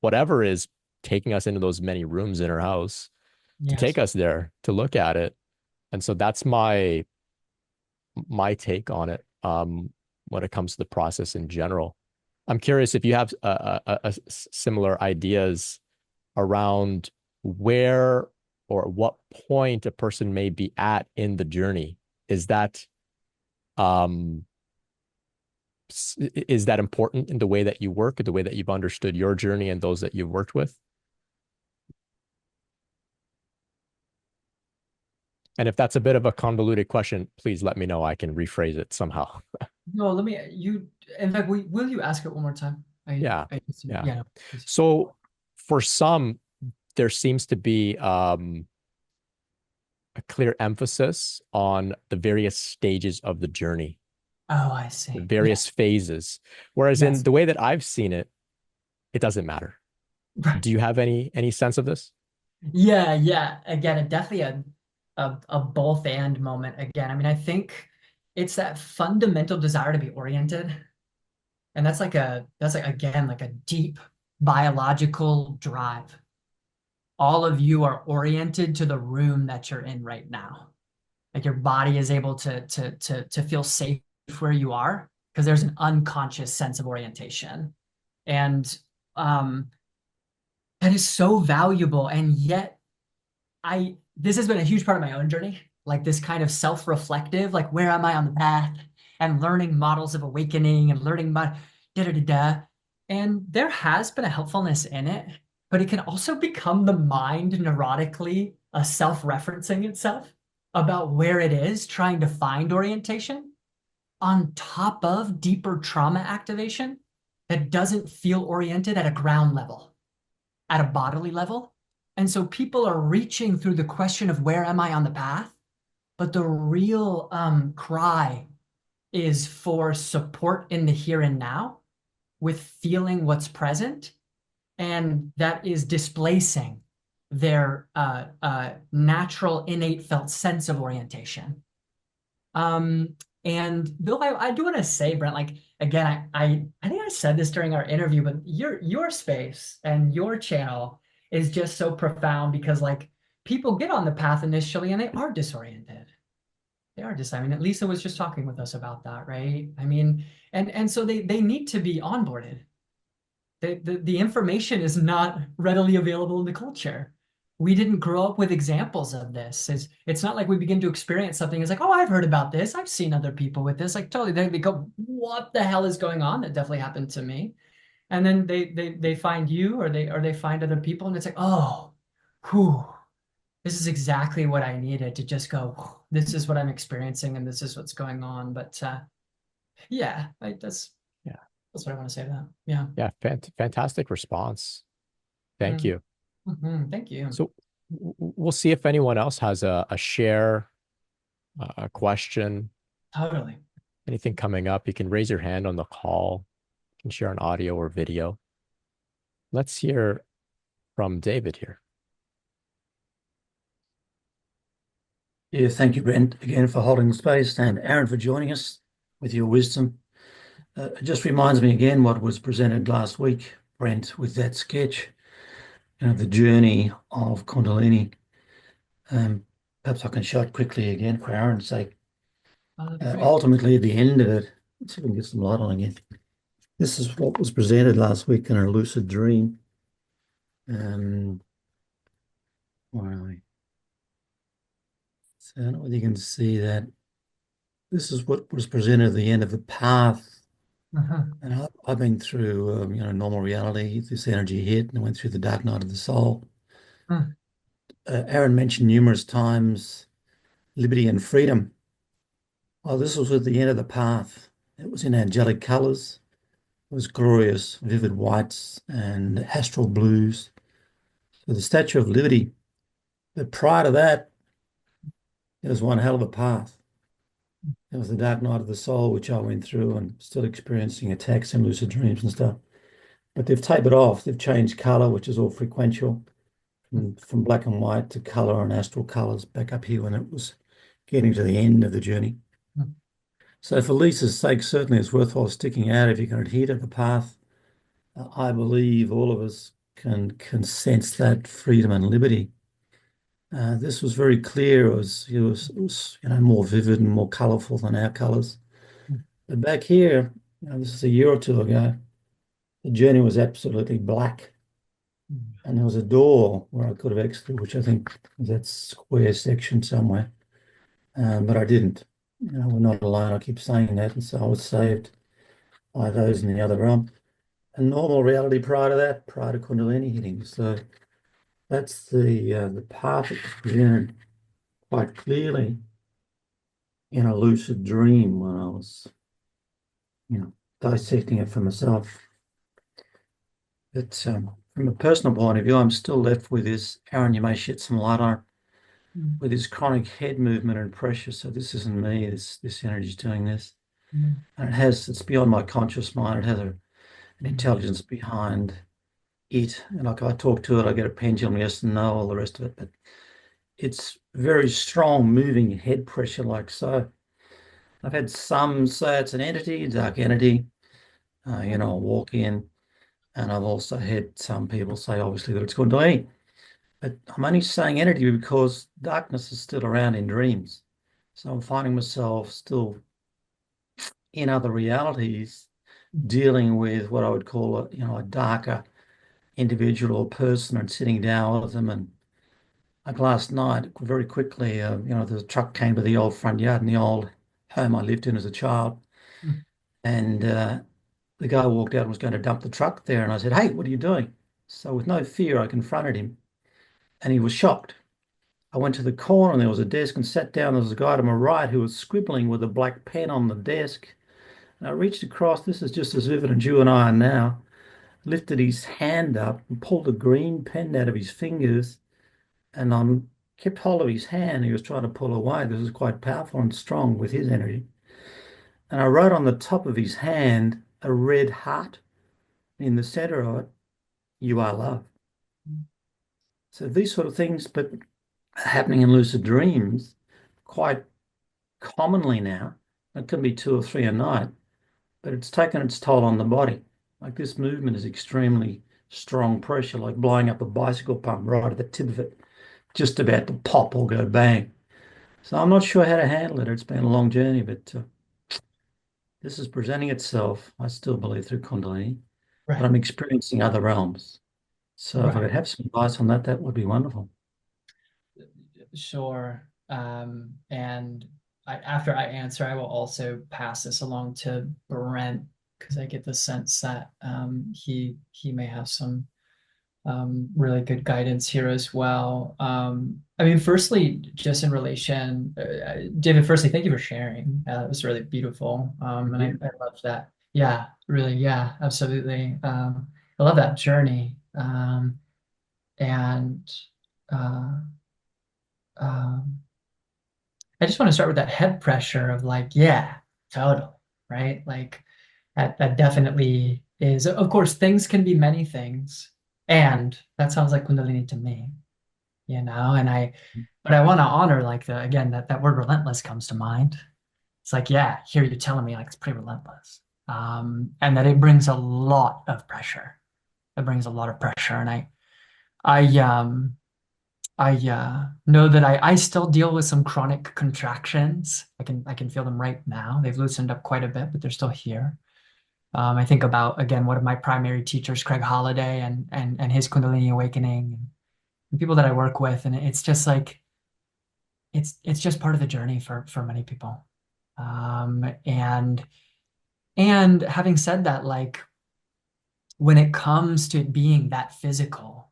whatever is taking us into those many rooms in our house to take us there, to look at it. And so that's my take on it when it comes to the process in general. I'm curious if you have similar ideas around where or what point a person may be at in the journey. Is that um is that important in the way that you work, the way that you've understood your journey and those that you've worked with? And if that's a bit of a convoluted question, please let me know. I can rephrase it somehow. No, in fact, will you ask it one more time? Yeah. Yeah. Yeah. No, So for some, there seems to be a clear emphasis on the various stages of the journey, oh, I the see. various phases. Whereas in Yes. the way that I've seen it, it doesn't matter. Do you have any sense of this? Yeah, yeah. Again, definitely a both and moment again. I mean, I think it's that fundamental desire to be oriented. And that's like again like a deep biological drive. All of you are oriented to the room that you're in right now. Like your body is able to feel safe where you are because there's an unconscious sense of orientation. And that is so valuable. And yet this has been a huge part of my own journey, like this kind of self-reflective, like where am I on the path and learning models of awakening and learning my da da da da. And there has been a helpfulness in it, but it can also become the mind neurotically self-referencing itself about where it is trying to find orientation on top of deeper trauma activation that doesn't feel oriented at a ground level, at a bodily level. And so people are reaching through the question of where am I on the path? But the real cry is for support in the here and now with feeling what's present. And that is displacing their natural, innate felt sense of orientation. And Bill, I do want to say, Brent, like again, I think I said this during our interview, but your space and your channel is just so profound because like people get on the path initially and they are disoriented. They are just, I mean, Lisa was just talking with us about that, right? I mean, and so they need to be onboarded. The information is not readily available in the culture. We didn't grow up with examples of this. It's not like we begin to experience something. It's like, oh, I've heard about this. I've seen other people with this. Like totally, they go, what the hell is going on? That definitely happened to me. And then they find you or they find other people, and it's like, oh, whew, this is exactly what I needed to just go. This is what I'm experiencing, and this is what's going on. But yeah, Yeah. that's what I want to say to that. Yeah. Yeah. Fantastic response. Thank you. Thank you. So we'll see if anyone else has a share, a question, Totally. anything coming up. You can raise your hand on the call. You can share an audio or video. Let's hear from David here. Yeah, thank you, Brent, again for holding the space, and Aaron for joining us with your wisdom. It just reminds me again what was presented last week, Brent, with that sketch, the journey of Kundalini. Perhaps I can show it quickly again for Aaron's sake. Ultimately, at the end of it, let's see if we can get some light on again. This is what was presented last week in a lucid dream. Where are we? So I don't know whether you can see that. This is what was presented at the end of the path. And I've been through, normal reality. This energy hit, and I went through the dark night of the soul. Aaron mentioned numerous times liberty and freedom. Oh, this was at the end of the path. It was in angelic colors. It was glorious, vivid whites and astral blues. So the Statue of Liberty. But prior to that, it was one hell of a path. It was the dark night of the soul, which I went through and still experiencing attacks and lucid dreams and stuff. But they've tapered off. They've changed color, which is all frequential, from black and white to color and astral colors back up here when it was getting to the end of the journey. So for Lisa's sake, certainly it's worthwhile sticking out if you can adhere to the path. I believe all of us can sense that freedom and liberty. This was very clear. It was more vivid and more colorful than our colors. But back here, this is a year or two ago, the journey was absolutely black. And there was a door where I could have exited, which I think was that square section somewhere. But I didn't. You know, we're not alone. I keep saying that. And so I was saved by those in the other realm. And normal reality prior to that, prior to Kundalini hitting. So that's the path that was presented quite clearly in a lucid dream when I was, dissecting it for myself. But from a personal point of view, I'm still left with this. Aaron, you may shed some light on it, with this chronic head movement and pressure. So this isn't me. This energy is doing this, and it's beyond my conscious mind. It has an intelligence behind it, and like I talk to it, I get a pendulum, yes and no, all the rest of it. But it's very strong, moving head pressure, like so. I've had some say it's an entity, a dark entity. I'll walk in, and I've also had some people say, obviously, that it's Kundalini. But I'm only saying entity because darkness is still around in dreams. So I'm finding myself still in other realities dealing with what I would call a darker individual or person, and sitting down with them. And like last night, very quickly, the truck came to the old front yard in the old home I lived in as a child. And the guy walked out and was going to dump the truck there. And I said, "Hey, what are you doing?" So with no fear, I confronted him, and he was shocked. I went to the corner and there was a desk and sat down. There was a guy to my right who was scribbling with a black pen on the desk. And I reached across, this is just as vivid as you and I are now, lifted his hand up and pulled a green pen out of his fingers, and I kept hold of his hand. He was trying to pull away. This was quite powerful and strong with his energy. And I wrote on the top of his hand a red heart. In the center of it, "You are love." So these sort of things, but happening in lucid dreams quite commonly now. It can be 2 or 3 a night, but it's taken its toll on the body. Like this movement is extremely strong pressure, like blowing up a bicycle pump right at the tip of it, just about to pop or go bang. So I'm not sure how to handle it. It's been a long journey, but this is presenting itself, I still believe, through Kundalini, but I'm experiencing other realms. So if I could have some advice on that, that would be wonderful. Sure. And after I answer, I will also pass this along to Brent, because I get the sense that he may have some really good guidance here as well. I mean, firstly, just in relation, David, firstly, thank you for sharing. It was really beautiful. And I love that. Yeah, really. Yeah, absolutely. I love that journey. And I just want to start with that head pressure of like, yeah, totally, right? Like that definitely is, of course, things can be many things. And that sounds like Kundalini to me, but I want to honor like again, that word relentless comes to mind. It's like, yeah, here you're telling me like it's pretty relentless. And that it brings a lot of pressure. It brings a lot of pressure. And I know that I still deal with some chronic contractions. I can feel them right now. They've loosened up quite a bit, but they're still here. I think about, again, one of my primary teachers, Craig Holliday, and his Kundalini awakening, and people that I work with, and it's just like it's just part of the journey for many people. And having said that, like when it comes to it being that physical,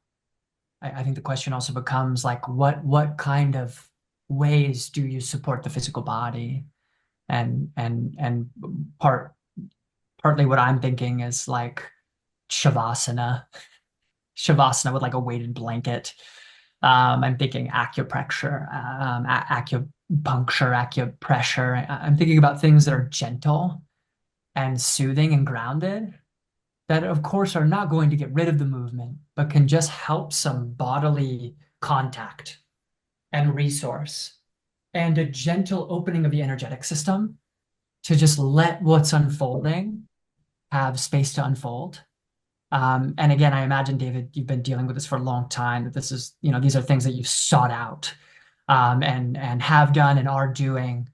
I think the question also becomes like, what kind of ways do you support the physical body? And partly what I'm thinking is like shavasana with like a weighted blanket. I'm thinking acupressure, acupressure. I'm thinking about things that are gentle and soothing and grounded, that of course are not going to get rid of the movement, but can just help some bodily contact and resource and a gentle opening of the energetic system to just let what's unfolding have space to unfold. And again, I imagine, David, you've been dealing with this for a long time, that this is, these are things that you've sought out, and have done and are doing.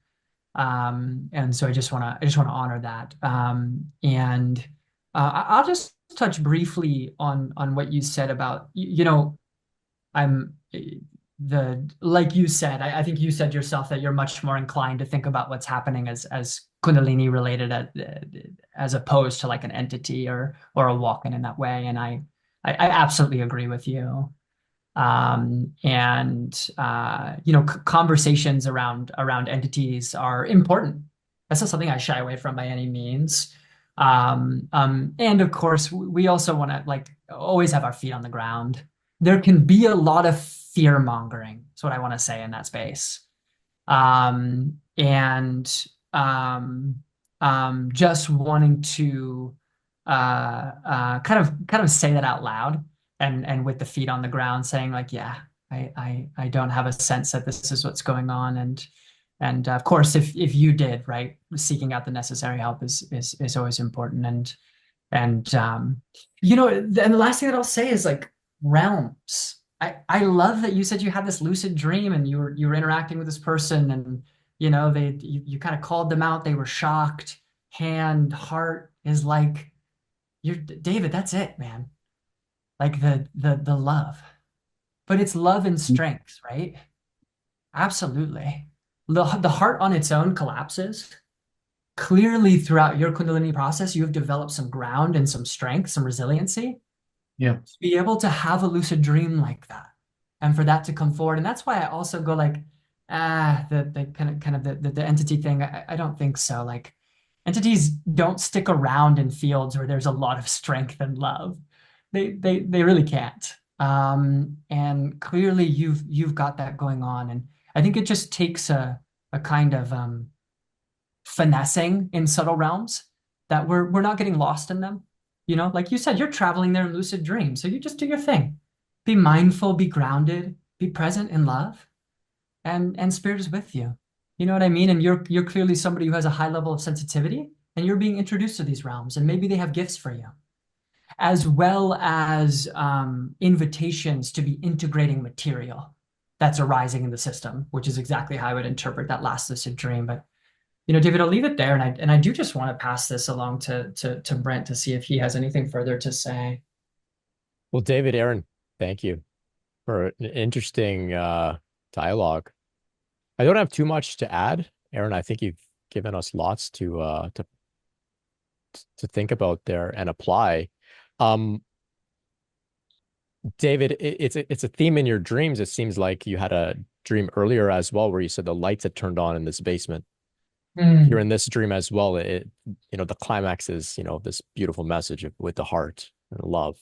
And so I just want to honor that. And I'll just touch briefly on what you said about, you know, I'm like you said, I think you said yourself that you're much more inclined to think about what's happening as Kundalini related as opposed to like an entity or a walk-in that way. And I absolutely agree with you. And you know, conversations around entities are important. That's not something I shy away from by any means. And of course, we also want to like always have our feet on the ground. There can be a lot of fear mongering. That's what I want to say in that space. And just wanting to kind of say that out loud and with the feet on the ground saying like, yeah, I don't have a sense that this is what's going on. And of course, if you did, right, seeking out the necessary help is always important. And you know, and the last thing that I'll say is like realms. I love that you said you had this lucid dream and you were interacting with this person and you know you kind of called them out. They were shocked. Hand, heart is like you're David. That's it, man. Like the love, but it's love and strength, right? Absolutely. The heart on its own collapses. Clearly, throughout your Kundalini process, you have developed some ground and some strength, some resiliency. Yeah. To be able to have a lucid dream like that, and for that to come forward, and that's why I also go like, the kind of the entity thing. I don't think so. Like, entities don't stick around in fields where there's a lot of strength and love. They really can't. And clearly you've got that going on, and I think it just takes a kind of finessing in subtle realms that we're not getting lost in them. You know, like you said, you're traveling there in lucid dreams, so you just do your thing. Be mindful, be grounded, be present in love, and spirit is with you. You know what I mean? And you're clearly somebody who has a high level of sensitivity, and you're being introduced to these realms, and maybe they have gifts for you, as well as invitations to be integrating material that's arising in the system, which is exactly how I would interpret that last lucid dream. But you know, David, I'll leave it there, and I do just want to pass this along to Brent to see if he has anything further to say. Well, David, Aaron, thank you for an interesting dialogue. I don't have too much to add, Aaron. I think you've given us lots to think about there and apply. David, it's a theme in your dreams. It seems like you had a dream earlier as well, where you said the lights had turned on in this basement. You're in this dream as well. You know, the climax is, you know, this beautiful message with the heart and love.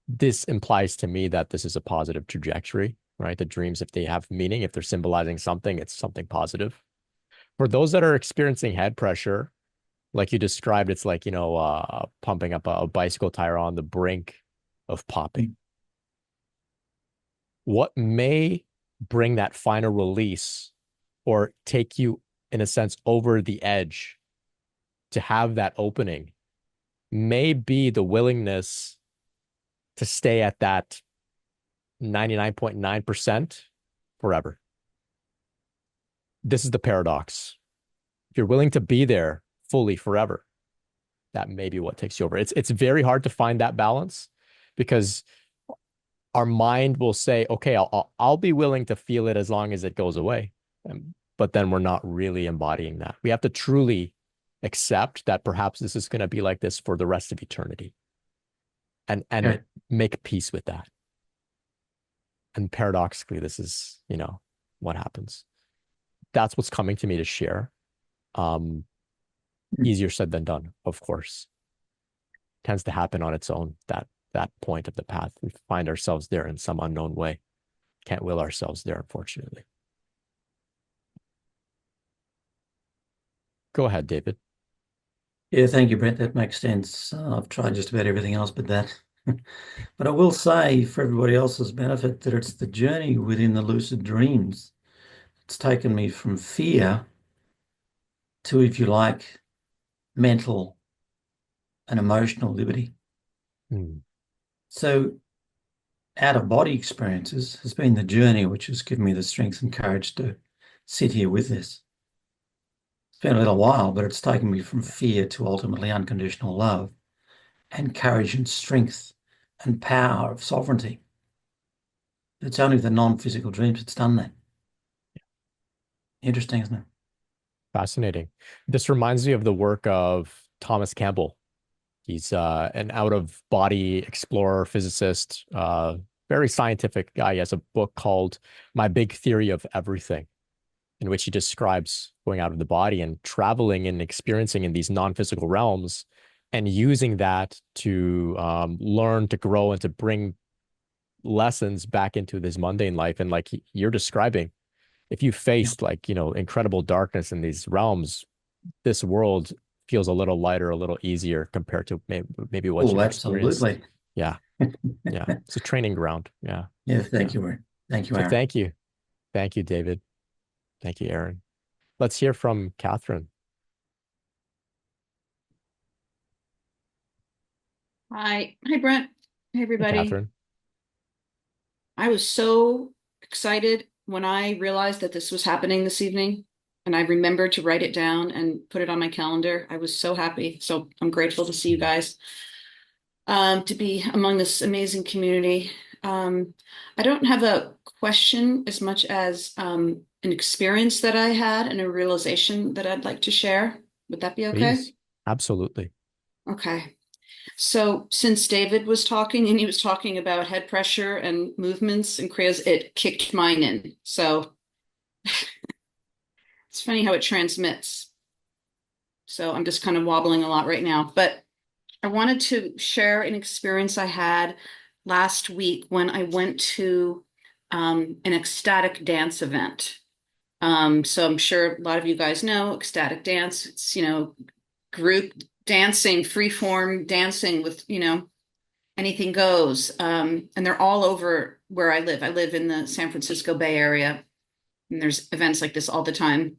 This implies to me that this is a positive trajectory, right? The dreams, if they have meaning, if they're symbolizing something, it's something positive. For those that are experiencing head pressure, like you described, it's like, you know, pumping up a bicycle tire on the brink of popping. What may bring that final release or take you, in a sense, over the edge to have that opening may be the willingness to stay at that 99.9% forever. This is the paradox. If you're willing to be there fully forever, that may be what takes you over. It's very hard to find that balance because our mind will say, okay, I'll be willing to feel it as long as it goes away. But then we're not really embodying that. We have to truly accept that perhaps this is going to be like this for the rest of eternity and make peace with that. And paradoxically, this is, you know, what happens. That's what's coming to me to share. Easier said than done, of course. Tends to happen on its own, that point of the path. We find ourselves there in some unknown way. Can't will ourselves there, unfortunately. Go ahead, David. Yeah, thank you, Brent. That makes sense. I've tried just about everything else but that. But I will say, for everybody else's benefit, that it's the journey within the lucid dreams. It's taken me from fear to, if you like, mental and emotional liberty. So out-of-body experiences has been the journey which has given me the strength and courage to sit here with this. It's been a little while, but it's taken me from fear to ultimately unconditional love. and courage and strength and power of sovereignty. It's only the non-physical dreams that's done that. Interesting, isn't it? Fascinating. This reminds me of the work of Thomas Campbell. He's an out-of-body explorer, physicist, very scientific guy. He has a book called My Big Theory of Everything, in which he describes going out of the body and traveling and experiencing in these non-physical realms and using that to learn, to grow, and to bring lessons back into this mundane life. And like you're describing, if you faced like, incredible darkness in these realms, this world feels a little lighter, a little easier compared to maybe what you've experienced. Absolutely. Yeah. Yeah. It's a training ground. Yeah. Yeah. Thank you, Aaron. Thank you, So Aaron. thank you. Thank you, David. Thank you, Aaron. Let's hear from Catherine. Hi, Brent. Hey, Hey, everybody. Catherine. I was so excited when I realized that this was happening this evening, and I remembered to write it down and put it on my calendar. I was so happy. So I'm grateful to see you guys, to be among this amazing community. I don't have a question as much as an experience that I had and a realization that I'd like to share. Would that be okay? Please. Absolutely. Okay. So since David was talking and he was talking about head pressure and movements and kriyas, it kicked mine in. So it's funny how it transmits. So I'm just kind of wobbling a lot right now, but I wanted to share an experience I had last week when I went to an ecstatic dance event. So I'm sure a lot of you guys know ecstatic dance. It's, group dancing, freeform dancing with, anything goes. And they're all over where I live. I live in the San Francisco Bay Area, and there's events like this all the time.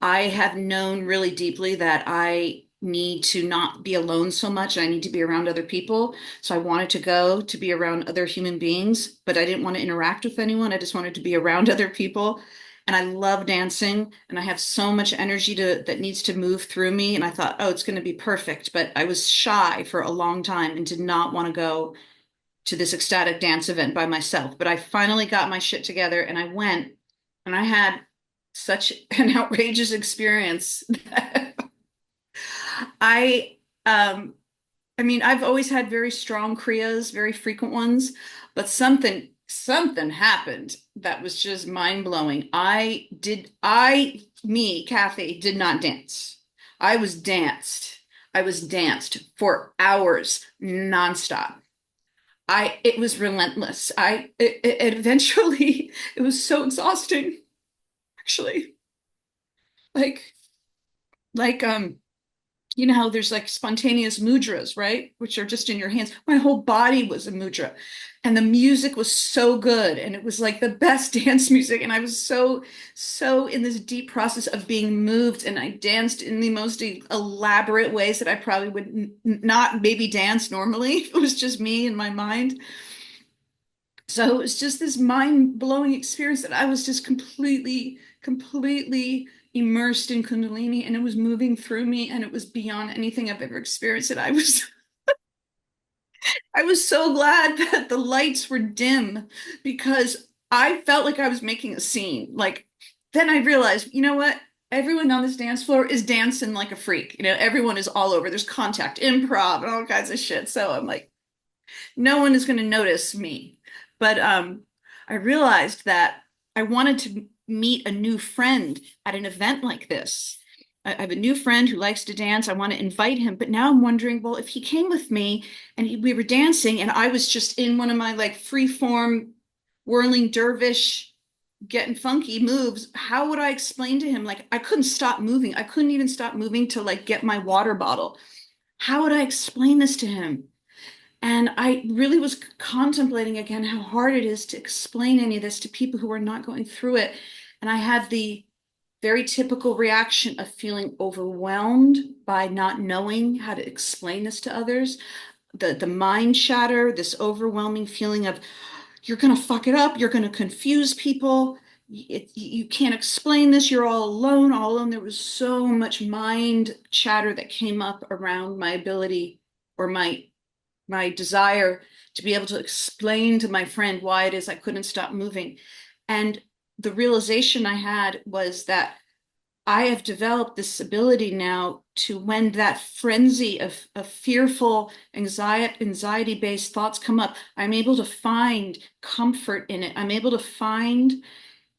I have known really deeply that I need to not be alone so much. I need to be around other people. So I wanted to go to be around other human beings, but I didn't want to interact with anyone. I just wanted to be around other people. And I love dancing, and I have so much energy that needs to move through me. And I thought, oh, it's going to be perfect. But I was shy for a long time and did not want to go to this ecstatic dance event by myself. But I finally got my shit together and I went, and I had such an outrageous experience. I I mean, I've always had very strong kriyas, very frequent ones, but something happened that was just mind-blowing. Kathy, did not dance. I was danced. I was danced for hours nonstop. It was relentless. It eventually, it was so exhausting, actually. Like, how there's like spontaneous mudras, right? Which are just in your hands. My whole body was a mudra, and the music was so good. And it was like the best dance music. And I was so in this deep process of being moved. And I danced in the most elaborate ways that I probably would not maybe dance normally. It was just me in my mind. So it was just this mind-blowing experience that I was just completely immersed in Kundalini, and it was moving through me, and it was beyond anything I've ever experienced. And I was so glad that the lights were dim, because I felt like I was making a scene. Like, then I realized, you know what? Everyone on this dance floor is dancing like a freak. Everyone is all over. There's contact, improv, and all kinds of shit. So I'm like, no one is going to notice me. But I realized that I wanted to meet a new friend at an event like this. I have a new friend who likes to dance. I want to invite him, but now I'm wondering, well, if he came with me and we were dancing and I was just in one of my like free form whirling dervish getting funky moves, how would I explain to him? Like, I couldn't stop moving. I couldn't even stop moving to like get my water bottle. How would I explain this to him? And I really was contemplating again how hard it is to explain any of this to people who are not going through it. And I had the very typical reaction of feeling overwhelmed by not knowing how to explain this to others. The mind shatter, this overwhelming feeling of, you're going to fuck it up, you're going to confuse people, you can't explain this, you're all alone, all alone. There was so much mind chatter that came up around my ability or my desire to be able to explain to my friend why it is I couldn't stop moving. And the realization I had was that I have developed this ability now to, when that frenzy of fearful, anxiety-based thoughts come up, I'm able to find comfort in it. I'm able to find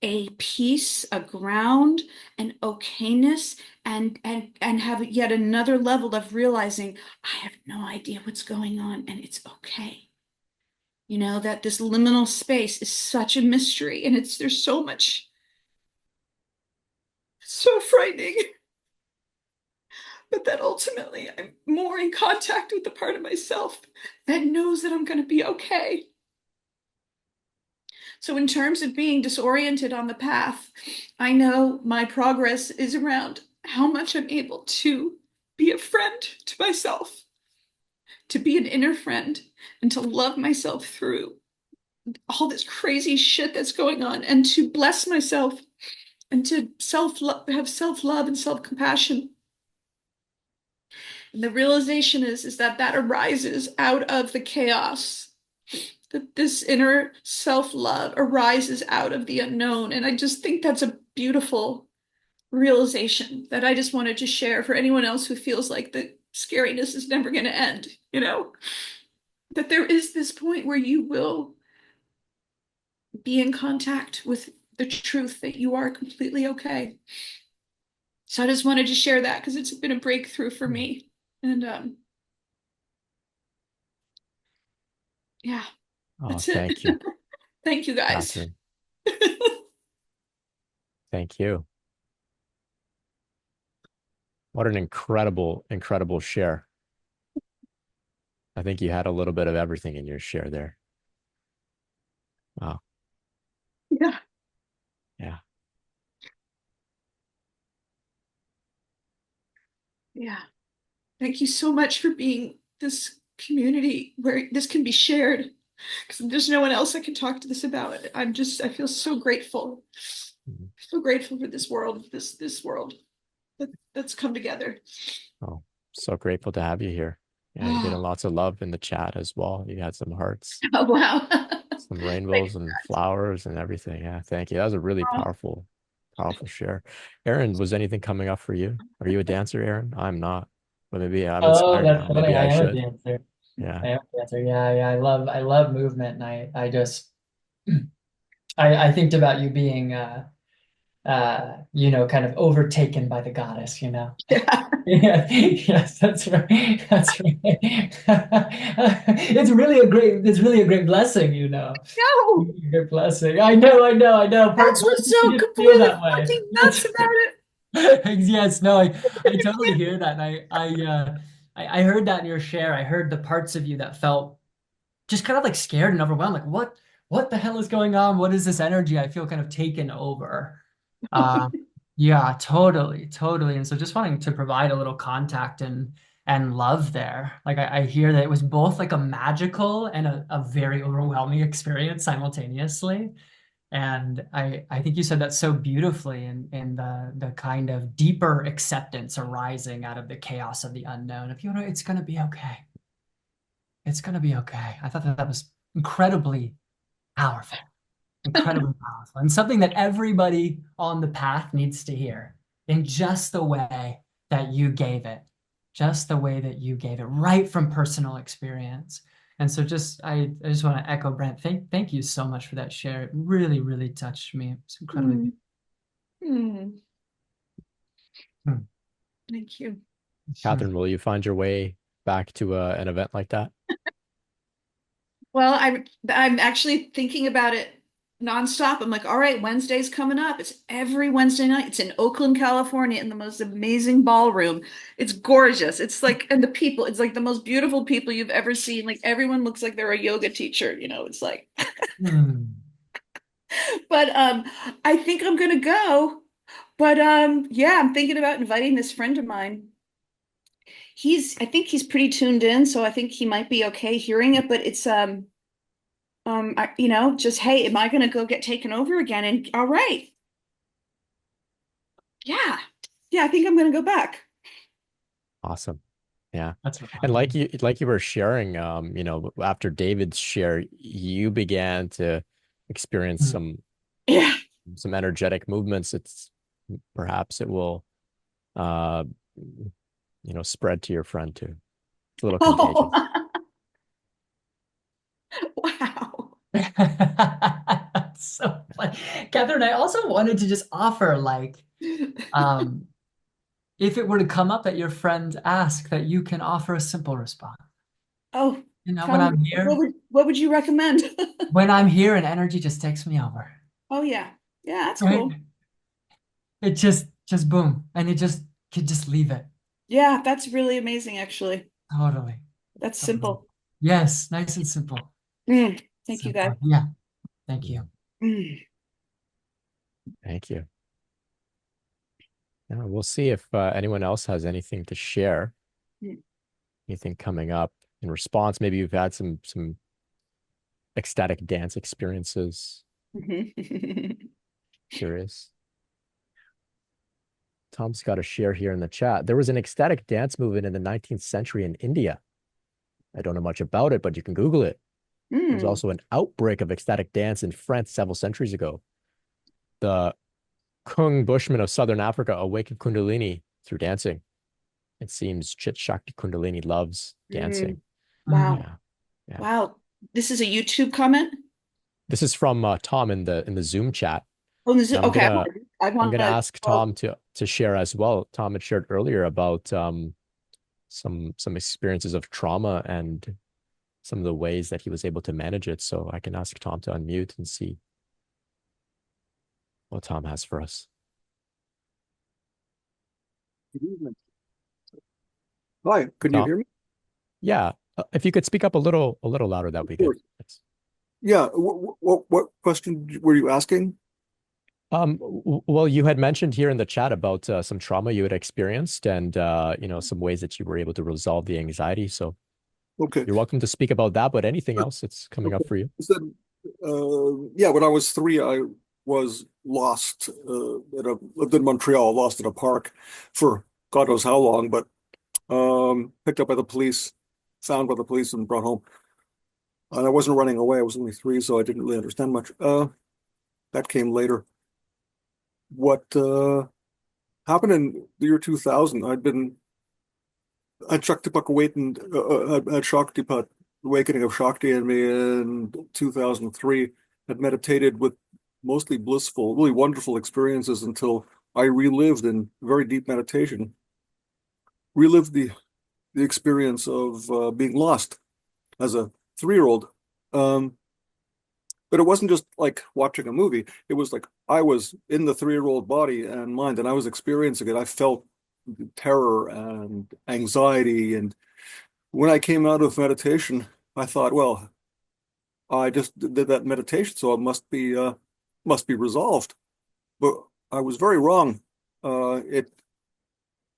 a peace, a ground, an okayness, and have yet another level of realizing I have no idea what's going on and it's okay. You know, that this liminal space is such a mystery, and there's so much, it's so frightening. But that ultimately I'm more in contact with the part of myself that knows that I'm going to be okay. So in terms of being disoriented on the path, I know my progress is around how much I'm able to be a friend to myself, to be an inner friend, and to love myself through all this crazy shit that's going on, and to bless myself, and to have self-love and self-compassion. And the realization is that arises out of the chaos, that this inner self-love arises out of the unknown. And I just think that's a beautiful realization that I just wanted to share for anyone else who feels like the scariness is never going to end, you know, that there is this point where you will be in contact with the truth that you are completely okay. So I just wanted to share that because it's been a breakthrough for me. And yeah, that's it. Thank you. Thank you, guys. Catherine. Thank you. What an incredible, incredible share. I think you had a little bit of everything in your share there. Wow. Yeah. Yeah. Yeah. Thank you so much for being this community where this can be shared, because there's no one else I can talk to this about. I feel so grateful. So grateful for this world, this world that's come together. Oh, so grateful to have you here. Yeah, you're getting lots of love in the chat as well. You had some hearts. Oh, wow. Some rainbows and flowers and everything. Yeah, thank you. That was a really powerful share. Aaron, was anything coming up for you? Are you a dancer, Aaron? I'm not, but maybe I'm inspired now. Maybe I should. I am a dancer. Yeah. I am a dancer. Yeah. I love movement, and I just I think about you being you know, kind of overtaken by the goddess, you know. Yeah. Yeah, yes, that's right. That's right. It's really a great blessing, you know. No, A great blessing. I know. that's what's so You didn't feel completely that way. fucking nuts about it. Yes, no, I totally hear that. And I heard that in your share. I heard the parts of you that felt just kind of like scared and overwhelmed. Like, what the hell is going on? What is this energy? I feel kind of taken over. Yeah, totally. And so just wanting to provide a little contact and love there. Like I hear that it was both like a magical and a very overwhelming experience simultaneously. And I think you said that so beautifully in the kind of deeper acceptance arising out of the chaos of the unknown. If you know, it's gonna be okay. It's gonna be okay. I thought that was incredibly powerful. Incredibly powerful, and something that everybody on the path needs to hear in just the way that you gave it, right from personal experience. And so I just want to echo Brent. Thank you so much for that share. It really, really touched me. It's incredibly Mm. Thank you. Catherine, will you find your way back to an event like that? Well, I'm actually thinking about it nonstop. I'm like, all right, Wednesday's coming up. It's every Wednesday night. It's in Oakland, California, in the most amazing ballroom. It's gorgeous. It's like, and the people, it's like the most beautiful people you've ever seen. Like everyone looks like they're a yoga teacher, you know, it's like, but I think I'm gonna go. But yeah, I'm thinking about inviting this friend of mine. I think he's pretty tuned in, so I think he might be okay hearing it, but it's you know, just, hey, am I going to go get taken over again? And all right. Yeah. I think I'm going to go back. Awesome. Yeah. That's And awesome. like you were sharing, after David's share, you began to experience Mm. Yeah. some energetic movements. It's perhaps it will uh spread to your friend too. It's a little Oh, contagious. wow. So funny. Catherine, I also wanted to just offer, like, um, if it were to come up that your friend ask, that you can offer a simple response. Oh, When tell me, I'm here, what would you recommend? and energy just takes me over, Oh yeah. Yeah, that's right? cool. It just boom, and it just could just leave it. Yeah, that's really amazing, actually. Totally. That's Totally. simple. Yes, nice and simple. Thank you, guys. Simple. Yeah. Thank you. Mm, Mm. Thank you. Yeah, we'll see if anyone else has anything to share, anything coming up in response. Maybe you've had some ecstatic dance experiences. Curious. Tom's got a share here in the chat. There was an ecstatic dance movement in the 19th century in India. I don't know much about it, but you can Google it. There was Mm. also an outbreak of ecstatic dance in France several centuries ago. The Kung Bushmen of southern Africa awakened Kundalini through dancing. It seems Chit Shakti Kundalini loves Mm. dancing. Mm. Wow. Yeah, yeah. Wow. This is a YouTube comment? This is from Tom in the Zoom chat, Oh, this and is okay. I I'm want gonna to, ask well, Tom to share as well. Tom had shared earlier about some experiences of trauma and some of the ways that he was able to manage it. So I can ask Tom to unmute and see what Tom has for us. Good evening. Hi, can you Tom, hear me? yeah, if you could speak up a little louder, that would be Of good. course. Thanks. Yeah, what question were you asking? Well, you had mentioned here in the chat about some trauma you had experienced and some ways that you were able to resolve the anxiety. So Okay. you're welcome to speak about that, but anything else that's coming up Okay. for you. Is that, yeah, when I was 3, I was lost lived in Montreal, lost in a park for God knows how long, but picked up by the police, found by the police and brought home. And I wasn't running away. I was only 3, so I didn't really understand much. That came later. What happened in the year 2000? I Shaktipat had Shaktipat, awakening of Shakti in me in 2003. Had meditated with mostly blissful, really wonderful experiences until I relived in very deep meditation, relived the experience of being lost as a 3-year-old. Um, but it wasn't just like watching a movie. It was like I was in the 3-year-old body and mind, and I was experiencing it. I felt terror and anxiety, and when I came out of meditation, I thought, well, I just did that meditation, so it must be resolved. But I was very wrong. It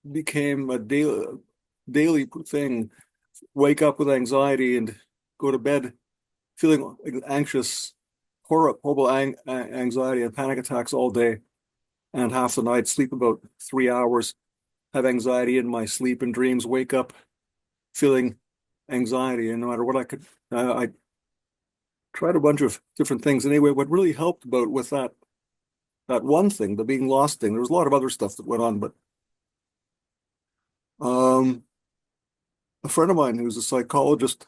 became a daily thing. Wake up with anxiety and go to bed feeling anxious, horrible anxiety and panic attacks all day, and half the night sleep about 3 hours, have anxiety in my sleep and dreams, wake up feeling anxiety, and no matter what I tried a bunch of different things. Anyway, what really helped about with that one thing, the being lost thing, there was a lot of other stuff that went on, but um, a friend of mine who's a psychologist,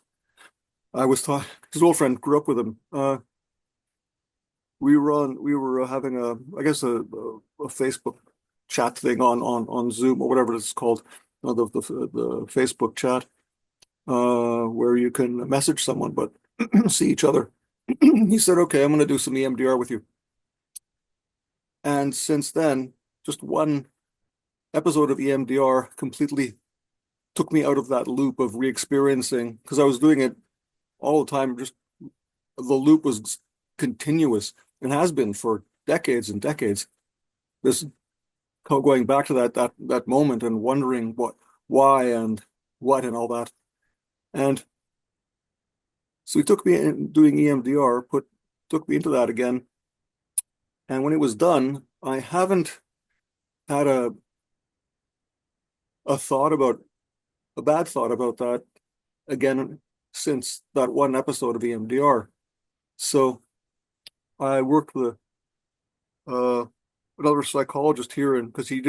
I was talking, his old friend, grew up with him. We were having I guess a Facebook chat thing on Zoom or whatever it's called, the Facebook chat, where you can message someone but see each other. He said, "Okay, I'm going to do some EMDR with you." And since then, just one episode of EMDR completely took me out of that loop of re-experiencing, because I was doing it all the time. Just the loop was continuous and has been for decades and decades. This going back to that moment and wondering why and what and all that. And so he took me in doing EMDR, took me into that again. And when it was done, I haven't had a thought about a bad thought about that again since that one episode of EMDR. So I worked with another psychologist here, and because he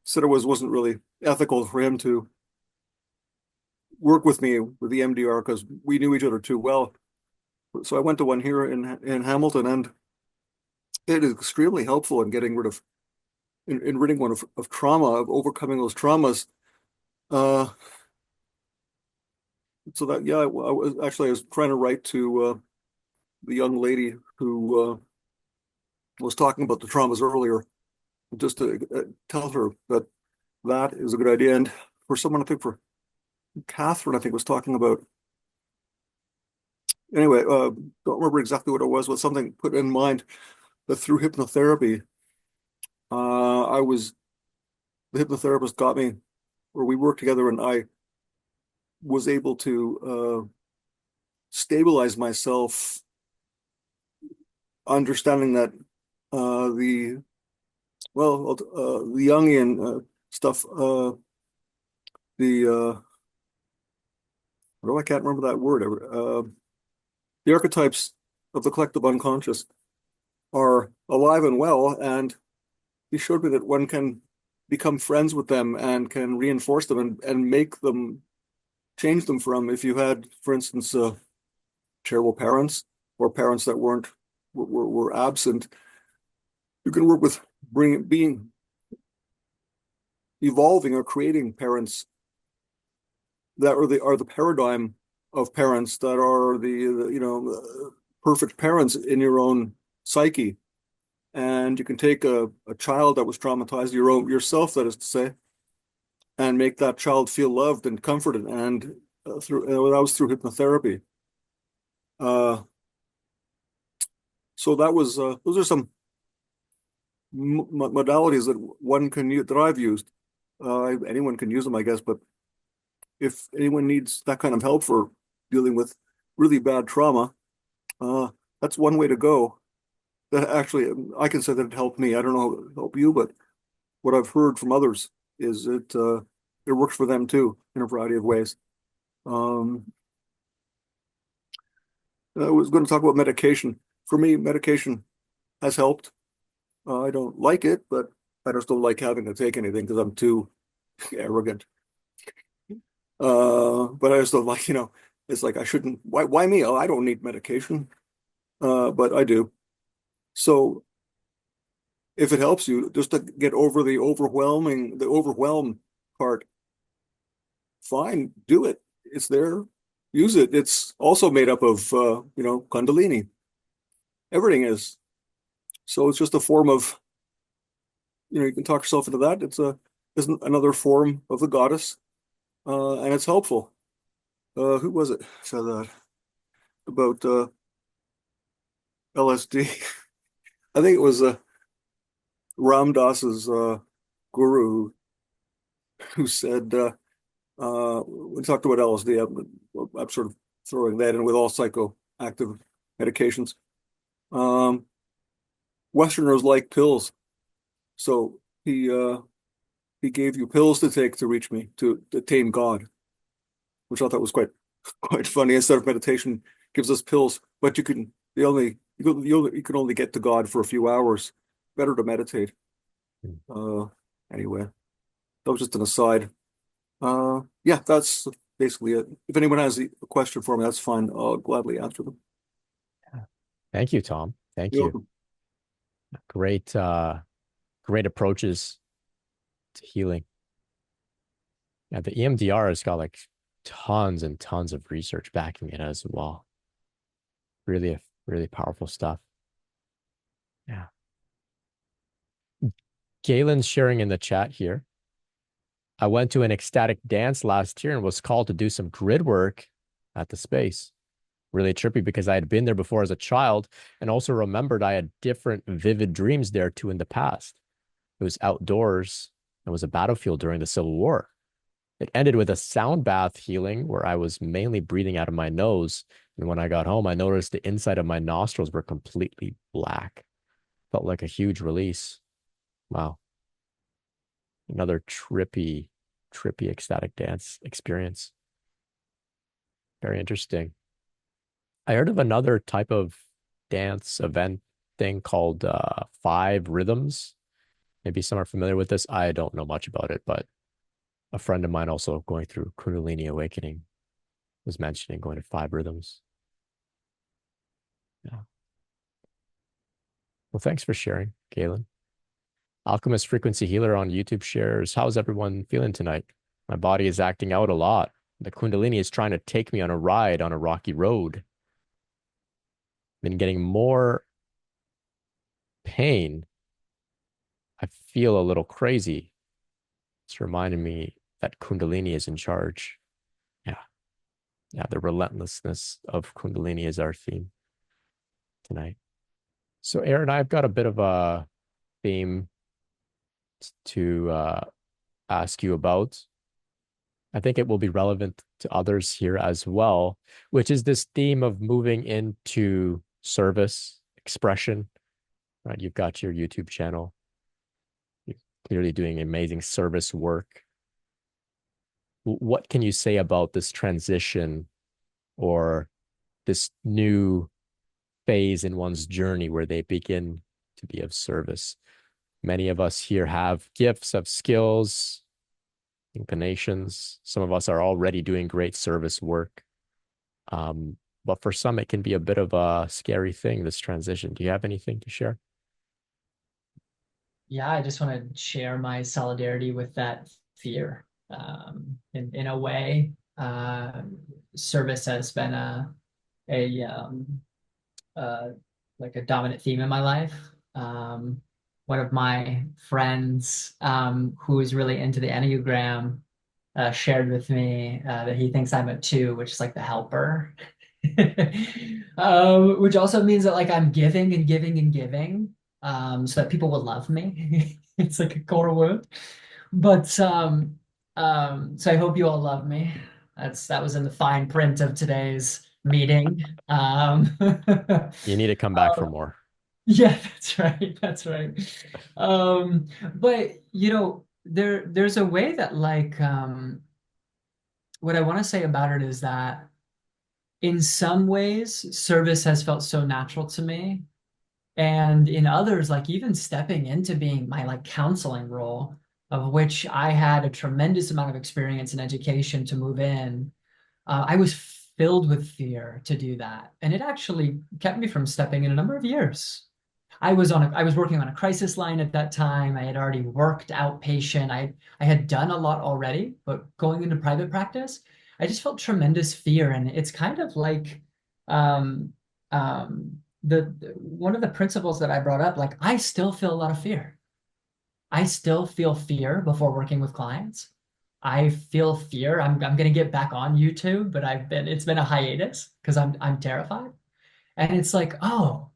said it wasn't really ethical for him to work with me with the EMDR because we knew each other too well. So I went to one here in Hamilton, and it is extremely helpful in getting rid of in ridding one of trauma, of overcoming those traumas. So that, yeah, I was trying to write to the young lady who was talking about the traumas earlier, just to tell her that that is a good idea. And for someone, I think for Catherine, I think was talking about, anyway, don't remember exactly what it was, but something put in mind that through hypnotherapy, the hypnotherapist got me, or we worked together, and I was able to stabilize myself, understanding that the Jungian stuff, I can't remember that word. The archetypes of the collective unconscious are alive and well, and he showed me that one can become friends with them and can reinforce them and make them, change them from, if you had, for instance, terrible parents or parents that were absent, you can work with evolving or creating parents that are the paradigm of parents that are the perfect parents in your own psyche. And you can take a child that was traumatized, yourself, that is to say, and make that child feel loved and comforted. And that was through hypnotherapy. So those are some modalities that one can use, that I've used. Anyone can use them, I guess, but if anyone needs that kind of help for dealing with really bad trauma, that's one way to go. That actually, I can say that it helped me. I don't know how it helped you, but what I've heard from others is it works for them too in a variety of ways. I was going to talk about medication. For me, medication has helped. I don't like it, but I just don't like having to take anything because I'm too arrogant. But I just don't like, it's like I shouldn't. Why me? Oh, I don't need medication, but I do. So if it helps you just to get over the overwhelm part, fine, do it. It's there. Use it. It's also made up of, Kundalini. Everything is. So it's just a form of, you can talk yourself into that. It's another form of the goddess, and it's helpful. Who was it said that about LSD? I think it was Ram Dass's guru who said, we talked about LSD. I'm sort of throwing that in with all psychoactive medications. Westerners like pills, so he gave you pills to take to reach me, to attain God, which I thought was quite funny. Instead of meditation, gives us pills, but you can only get to God for a few hours. Better to meditate. Anyway, that was just an aside. Yeah, that's basically it. If anyone has a question for me, that's fine. I'll gladly answer them. Thank you, Tom. Thank You're you. welcome. Great approaches to healing. Yeah, the EMDR has got like tons and tons of research backing it as well. Really, really powerful stuff. Yeah. Galen's sharing in the chat here. I went to an ecstatic dance last year and was called to do some grid work at the space. Really trippy because I had been there before as a child and also remembered I had different vivid dreams there too in the past. It was outdoors. It was a battlefield during the Civil War. It ended with a sound bath healing where I was mainly breathing out of my nose. And when I got home, I noticed the inside of my nostrils were completely black. Felt like a huge release. Wow. Another trippy trippy ecstatic dance experience. Very interesting. I heard of another type of dance event thing called 5 rhythms. Maybe some are familiar with this. I don't know much about it, but a friend of mine also going through Kundalini awakening was mentioning going to 5 rhythms. Yeah. Well, thanks for sharing, Galen. Alchemist Frequency Healer on YouTube shares, how's everyone feeling tonight? My body is acting out a lot. The Kundalini is trying to take me on a ride on a rocky road. Been getting more pain. I feel a little crazy. It's reminding me that Kundalini is in charge. Yeah. Yeah, the relentlessness of Kundalini is our theme tonight. So, Aaron, I've got a bit of a theme to ask you about. I think it will be relevant to others here as well, which is this theme of moving into service, expression, right? You've got your YouTube channel. You're clearly doing amazing service work. What can you say about this transition or this new phase in one's journey where they begin to be of service? Many of us here have gifts, have skills, inclinations. Some of us are already doing great service work. But for some, it can be a bit of a scary thing, this transition. Do you have anything to share? Yeah, I just want to share my solidarity with that fear. In a way, service has been like a dominant theme in my life. One of my friends, who is really into the Enneagram, shared with me that he thinks I'm a 2, which is like the helper. Which also means that like I'm giving and giving and giving, so that people will love me. It's like a core wound. But so I hope you all love me. That was in the fine print of today's meeting. You need to come back for more. Yeah, that's right. That's right. But there's a way that like what I want to say about it is that in some ways service has felt so natural to me. And in others, like even stepping into being my like counseling role, of which I had a tremendous amount of experience and education to move in, I was filled with fear to do that. And it actually kept me from stepping in a number of years. I was working on a crisis line at that time. I had already worked outpatient. I had done a lot already, but going into private practice, I just felt tremendous fear. And it's kind of like um, the one of the principles that I brought up, like I still feel a lot of fear. I still feel fear before working with clients. I feel fear. I'm gonna get back on YouTube, but it's been a hiatus because I'm terrified. And it's like, oh,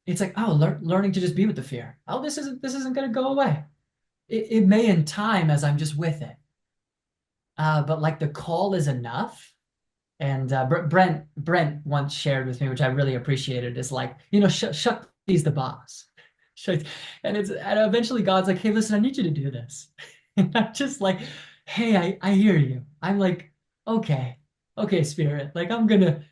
it's like, oh, learning to just be with the fear. Oh, this isn't gonna go away. It may in time as I'm just with it. But like the call is enough. And Brent once shared with me, which I really appreciated, is like, Shakti's the boss. And eventually God's like, hey, listen, I need you to do this. And I'm just like, hey, I hear you. I'm like, okay, Spirit, like I'm gonna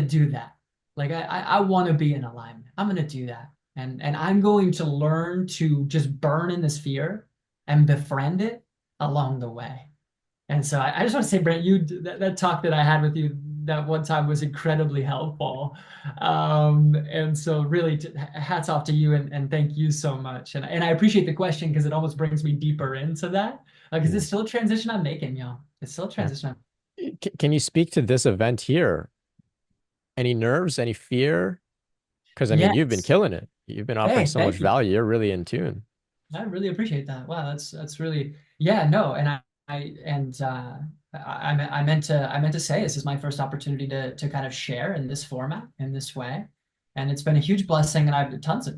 do that. Like I want to be in alignment. I'm gonna do that. And I'm going to learn to just burn in this fear and befriend it along the way. And so I just want to say, Brent, that talk that I had with you that one time was incredibly helpful. And so really hats off to you and thank you so much. And I appreciate the question because it almost brings me deeper into that. Because it's still a transition I'm making, y'all. It's still a transition. Can you speak to this event here? Any nerves, any fear? Because I mean, you've been killing it. You've been offering so much value. You're really in tune. I really appreciate that. Wow, that's really, yeah, no. And I meant to say this is my first opportunity to kind of share in this format in this way, and it's been a huge blessing. And I've had tons of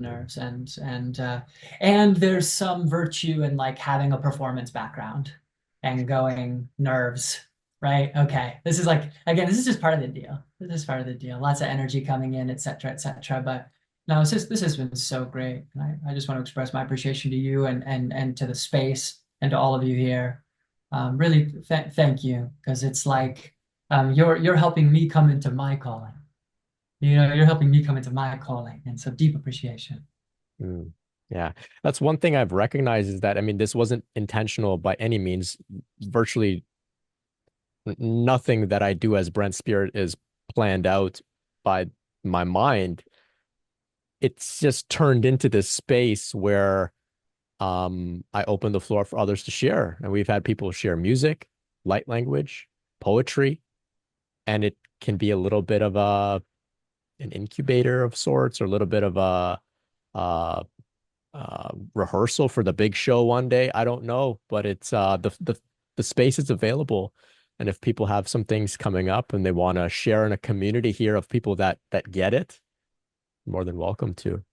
nerves, and there's some virtue in like having a performance background and going nerves, right? Okay, this is like again, this is just part of the deal. This is part of the deal. Lots of energy coming in, etc., etc. But no, this has been so great. And I just want to express my appreciation to you and to the space and to all of you here. Really, thank you, because it's like you're helping me come into my calling. You're helping me come into my calling, and so deep appreciation. Mm, yeah, that's one thing I've recognized is that, I mean, this wasn't intentional by any means. Virtually nothing that I do as Brent Spirit is planned out by my mind. It's just turned into this space where I open the floor for others to share. And we've had people share music, light language, poetry, and it can be a little bit of an incubator of sorts, or a little bit of a rehearsal for the big show one day. I don't know, but it's the space is available. And if people have some things coming up and they want to share in a community here of people that get it, more than welcome to.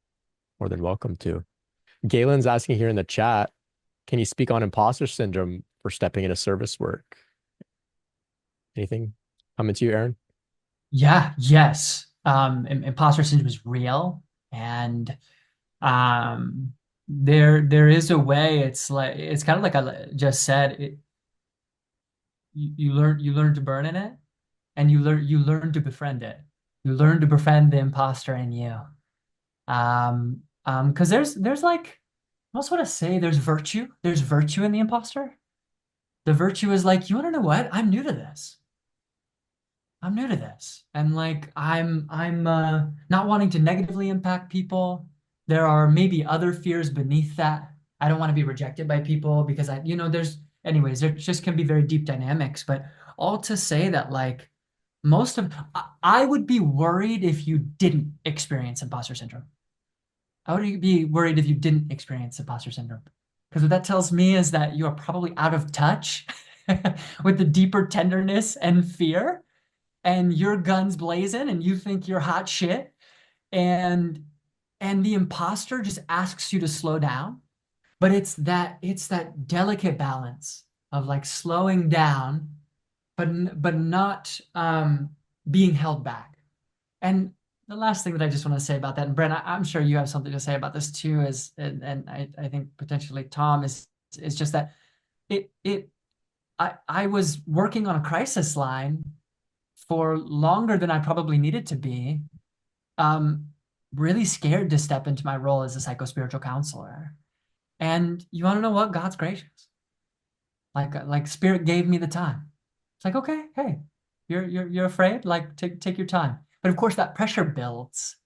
More than welcome to. Galen's asking here in the chat, can you speak on imposter syndrome for stepping into service work? Anything coming to you, Aaron? Yeah, yes. Imposter syndrome is real, and there is a way. It's kind of like I just said. You learn to burn in it, and you learn to befriend it. You learn to befriend the imposter in you. Because there's like, I also want to say there's virtue. There's virtue in the imposter. The virtue is like, you want to know what? I'm new to this. I'm new to this. And like I'm not wanting to negatively impact people. There are maybe other fears beneath that. I don't want to be rejected by people because there's anyways, there just can be very deep dynamics, but all to say that like I would be worried if you didn't experience imposter syndrome. I would be worried if you didn't experience imposter syndrome. Because what that tells me is that you are probably out of touch with the deeper tenderness and fear, and your guns blazing, and you think you're hot shit, and the imposter just asks you to slow down. But it's that delicate balance of like slowing down, but not being held back. And the last thing that I just want to say about that, and Brent, I'm sure you have something to say about this too, is and I think potentially Tom is just that I was working on a crisis line for longer than I probably needed to be, really scared to step into my role as a psychospiritual counselor. And you want to know what? God's gracious. Like Spirit gave me the time. It's like, okay, hey, you're afraid? Like take your time. But of course that pressure builds.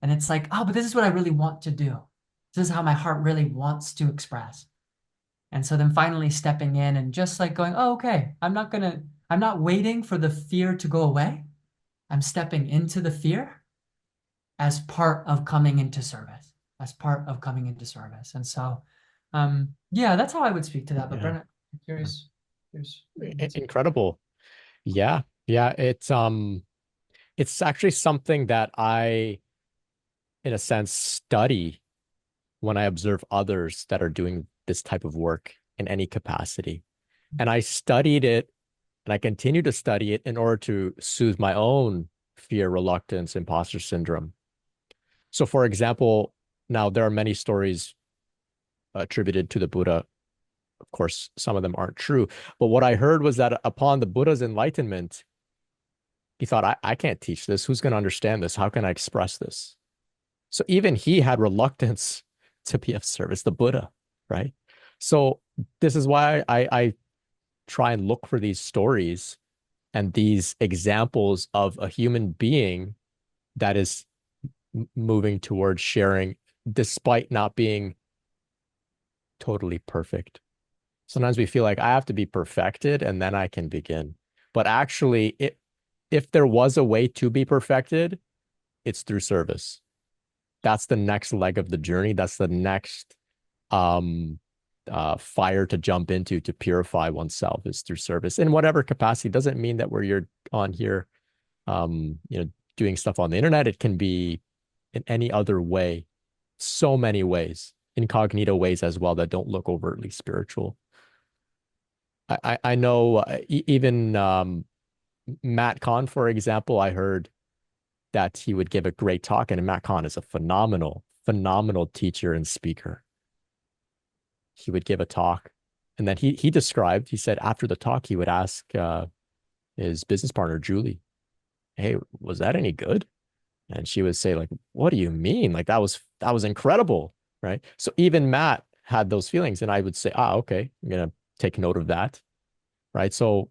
And it's like, oh, but this is what I really want to do. This is how my heart really wants to express. And so then finally stepping in and just like going, oh, okay, I'm not waiting for the fear to go away. I'm stepping into the fear as part of coming into service, as part of coming into service. And so, yeah, that's how I would speak to that. But Yeah. Brennan, I'm curious. Incredible. Yeah. Yeah. It's actually something that I, in a sense, study when I observe others that are doing this type of work in any capacity. And I studied it and I continue to study it in order to soothe my own fear, reluctance, imposter syndrome. So, for example, now there are many stories attributed to the Buddha. Of course, some of them aren't true. But what I heard was that upon the Buddha's enlightenment, he thought, I can't teach this. Who's going to understand this? How can I express this? So even he had reluctance to be of service, the Buddha, right? So this is why I try and look for these stories and these examples of a human being that is moving towards sharing despite not being totally perfect. Sometimes we feel like I have to be perfected and then I can begin. But actually, if there was a way to be perfected, it's through service. That's the next leg of the journey. That's the next fire to jump into to purify oneself, is through service in whatever capacity. It doesn't mean that you're on here, doing stuff on the internet. It can be in any other way, so many ways, incognito ways as well that don't look overtly spiritual. I know even Matt Kahn, for example, I heard that he would give a great talk, and Matt Kahn is a phenomenal teacher and speaker. He would give a talk And then he described, he said after the talk, he would ask his business partner, Julie, hey, was that any good? And she would say, like, what do you mean? Like that was incredible, right? So even Matt had those feelings, and I would say, okay, I'm gonna take note of that, right? So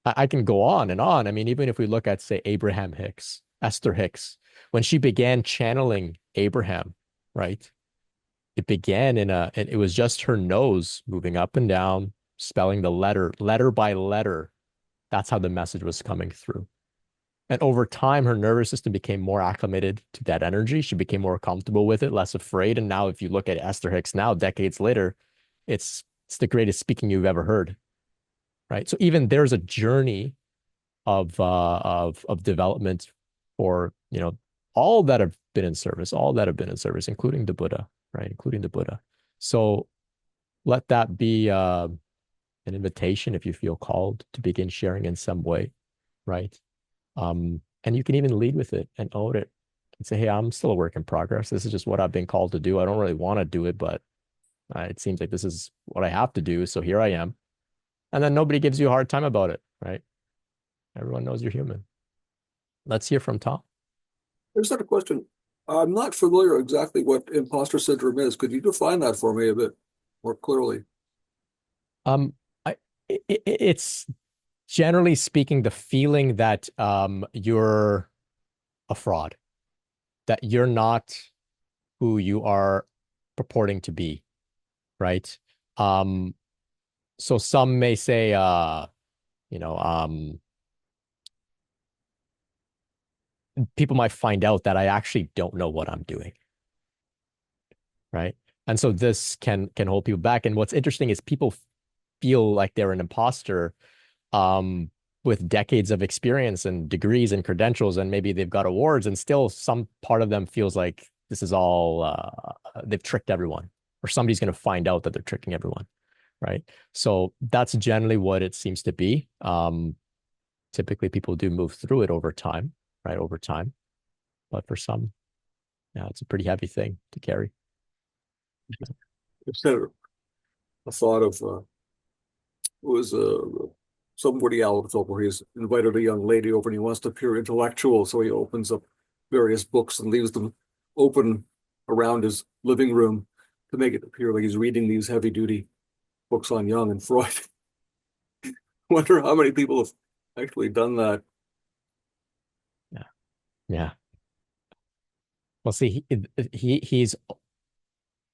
I can go on and on. I mean, even if we look at, say, Abraham Hicks, Esther Hicks, when she began channeling Abraham, right? It began and it was just her nose moving up and down, spelling the letter by letter. That's how the message was coming through. And over time, her nervous system became more acclimated to that energy. She became more comfortable with it, less afraid. And now, if you look at Esther Hicks now, decades later, it's the greatest speaking you've ever heard, right? So even there's a journey of development for, you know, all that have been in service, including the Buddha, right? Including the Buddha. So let that be an invitation if you feel called to begin sharing in some way, right? And you can even lead with it and own it and say, hey, I'm still a work in progress. This is just what I've been called to do. I don't really want to do it, but it seems like this is what I have to do. So here I am. And then nobody gives you a hard time about it, right? Everyone knows you're human. Let's hear from Tom. I just had a question. I'm not familiar exactly what imposter syndrome is. Could you define that for me a bit more clearly? Um, it's generally speaking the feeling that you're a fraud, that you're not who you are purporting to be, right? So some may say, you know, people might find out that I actually don't know what I'm doing, right? And so this can hold people back. And what's interesting is people feel like they're an imposter with decades of experience and degrees and credentials, and maybe they've got awards, and still some part of them feels like this is all they've tricked everyone, or somebody's going to find out that they're tricking everyone, right? So that's generally what it seems to be. Typically, people do move through it over time, right? Over time, but for some, yeah, it's a pretty heavy thing to carry. Instead of a thought of it was some Woody Allen film where he's invited a young lady over and he wants to appear intellectual, so he opens up various books and leaves them open around his living room to make it appear like he's reading these heavy-duty books on Jung and Freud. Wonder how many people have actually done that. Yeah, yeah. Well, see, he's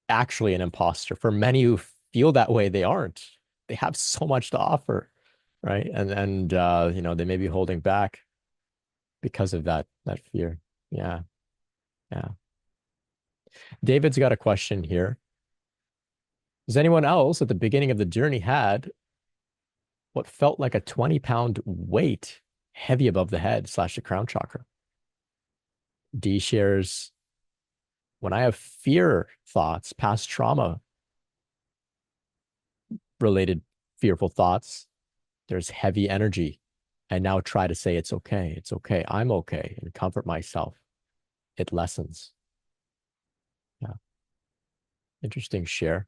actually an imposter. For many who feel that way, they aren't. They have so much to offer, right? And you know, they may be holding back because of that fear. Yeah, yeah. David's got a question here. Does anyone else at the beginning of the journey had what felt like a 20-pound weight heavy above the head / the crown chakra? D shares, when I have fear thoughts, past trauma related fearful thoughts, there's heavy energy. I now try to say, it's okay, I'm okay, and comfort myself. It lessens. Yeah. Interesting share.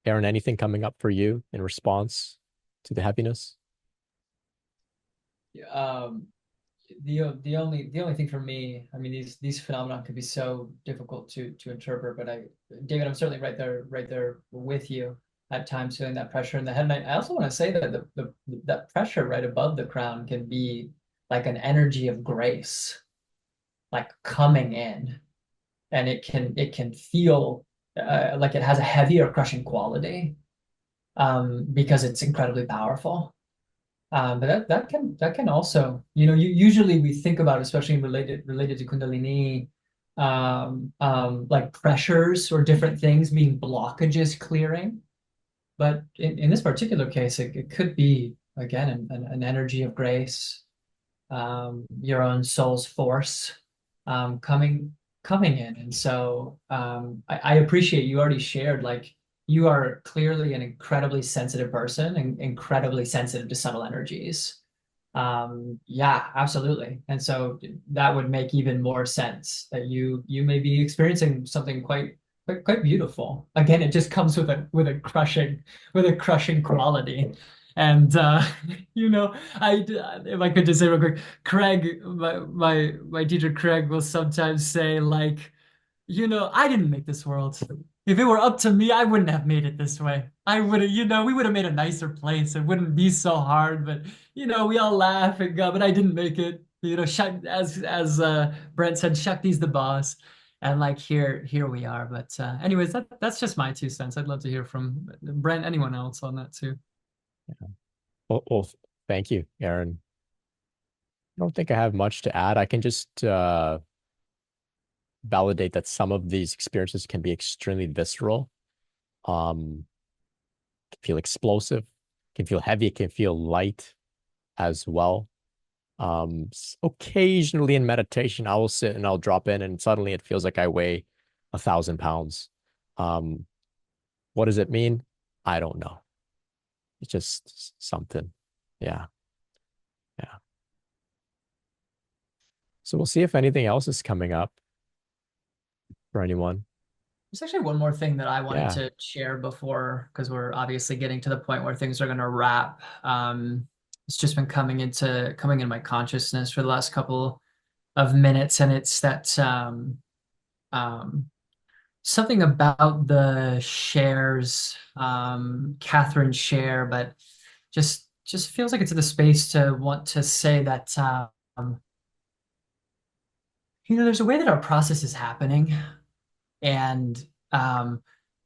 Aaron, anything coming up for you in response to the heaviness? The only thing for me, I mean, these phenomena can be so difficult to interpret, but David, I'm certainly right there with you at times, feeling that pressure in the head. And I also want to say that that pressure right above the crown can be like an energy of grace, like coming in, and it can feel like it has a heavy or crushing quality, because it's incredibly powerful. But that can also, you know, usually we think about, especially related to Kundalini, like pressures or different things being blockages clearing. But in this particular case, it could be, again, an energy of grace, your own soul's force, coming in. And so I appreciate you already shared, like, you are clearly an incredibly sensitive person and incredibly sensitive to subtle energies. Yeah, absolutely. And so that would make even more sense that you may be experiencing something quite quite beautiful. Again, it just comes with a crushing quality. And you know, if I could just say real quick, Craig, my teacher Craig will sometimes say like, you know, I didn't make this world. If it were up to me, I wouldn't have made it this way. I would have, you know, we would have made a nicer place. It wouldn't be so hard, but you know, we all laugh and go, but I didn't make it. You know, as Brent said, Shakti's the boss. And like here we are. But anyways, that's just my 2 cents. I'd love to hear from Brent, anyone else on that too. Well, thank you, Aaron. I don't think I have much to add. I can just validate that some of these experiences can be extremely visceral, can feel explosive, can feel heavy, can feel light as well. Occasionally in meditation, I will sit and I'll drop in and suddenly it feels like I weigh 1,000 pounds. What does it mean? I don't know. It's just something. Yeah. Yeah. So we'll see if anything else is coming up for anyone. There's actually one more thing that I wanted Yeah. to share before, because we're obviously getting to the point where things are going to wrap. It's just been coming in my consciousness for the last couple of minutes, and it's that something about the shares, Catherine's share, but just feels like it's in the space to want to say that you know, there's a way that our process is happening, and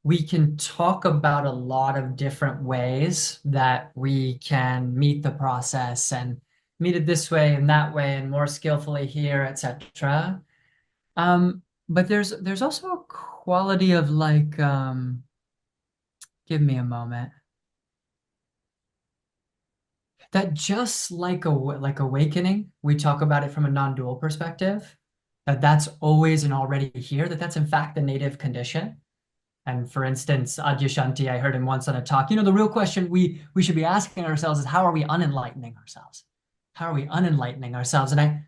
we can talk about a lot of different ways that we can meet the process and meet it this way and that way and more skillfully here, etc. But there's also a quality of like, give me a moment. That just like awakening, we talk about it from a non-dual perspective, that's always and already here, that's in fact the native condition. And for instance, Adyashanti, I heard him once on a talk, you know, the real question we should be asking ourselves is, how are we unenlightening ourselves? How are we unenlightening ourselves? And I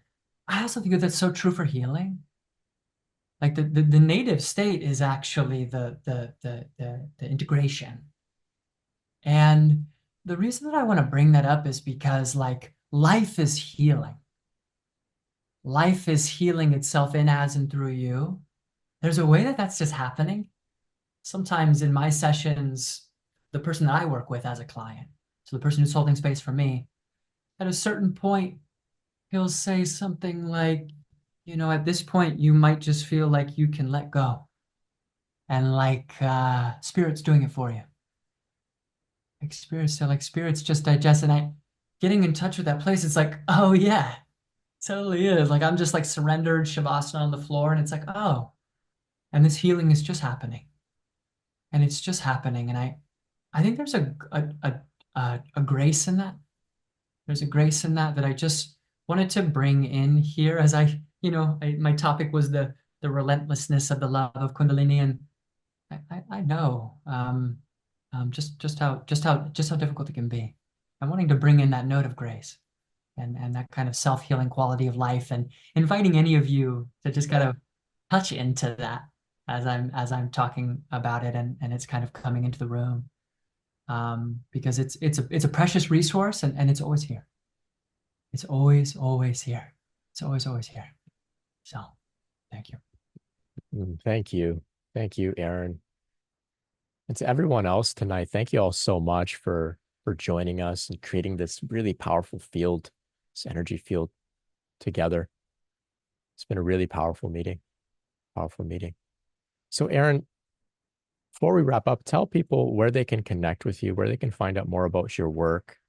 also think that that's so true for healing. Like the native state is actually the integration. And the reason that I want to bring that up is because like life is healing. Life is healing itself in, as, and through you. There's a way that that's just happening. Sometimes in my sessions, the person that I work with as a client, so the person who's holding space for me, at a certain point, he'll say something like, you know, at this point, you might just feel like you can let go. And like spirit's doing it for you. Like spirit's just digest. And getting in touch with that place, it's like, oh yeah, totally is. Like I'm just like surrendered Shavasana on the floor, and it's like, oh, and this healing is just happening. And it's just happening. And I think there's a grace in that. There's a grace in that I just wanted to bring in here as my topic was the relentlessness of the love of Kundalini. And I know just how difficult it can be. I'm wanting to bring in that note of grace and that kind of self-healing quality of life, and inviting any of you to just kind of touch into that as I'm talking about it, and it's kind of coming into the room, because it's a precious resource, and it's always here. It's always here. It's always here. So thank you. Thank you, Aaron. And to everyone else tonight, thank you all so much for joining us and creating this really powerful field, this energy field together. It's been a really powerful meeting. So Aaron, before we wrap up, tell people where they can connect with you, where they can find out more about your work.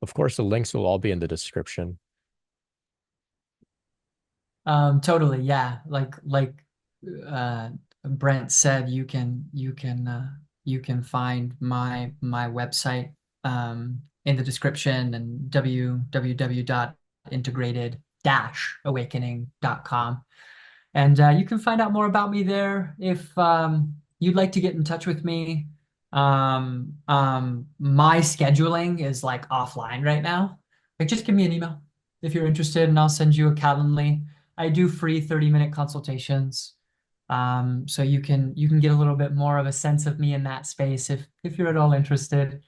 Of course, the links will all be in the description. Totally, yeah. Like Brent said, you can find my website in the description, and www.integrated-awakening.com. And you can find out more about me there. If you'd like to get in touch with me, my scheduling is like offline right now. Like just give me an email if you're interested, and I'll send you a Calendly. I do free 30-minute consultations. So you can get a little bit more of a sense of me in that space if you're at all interested,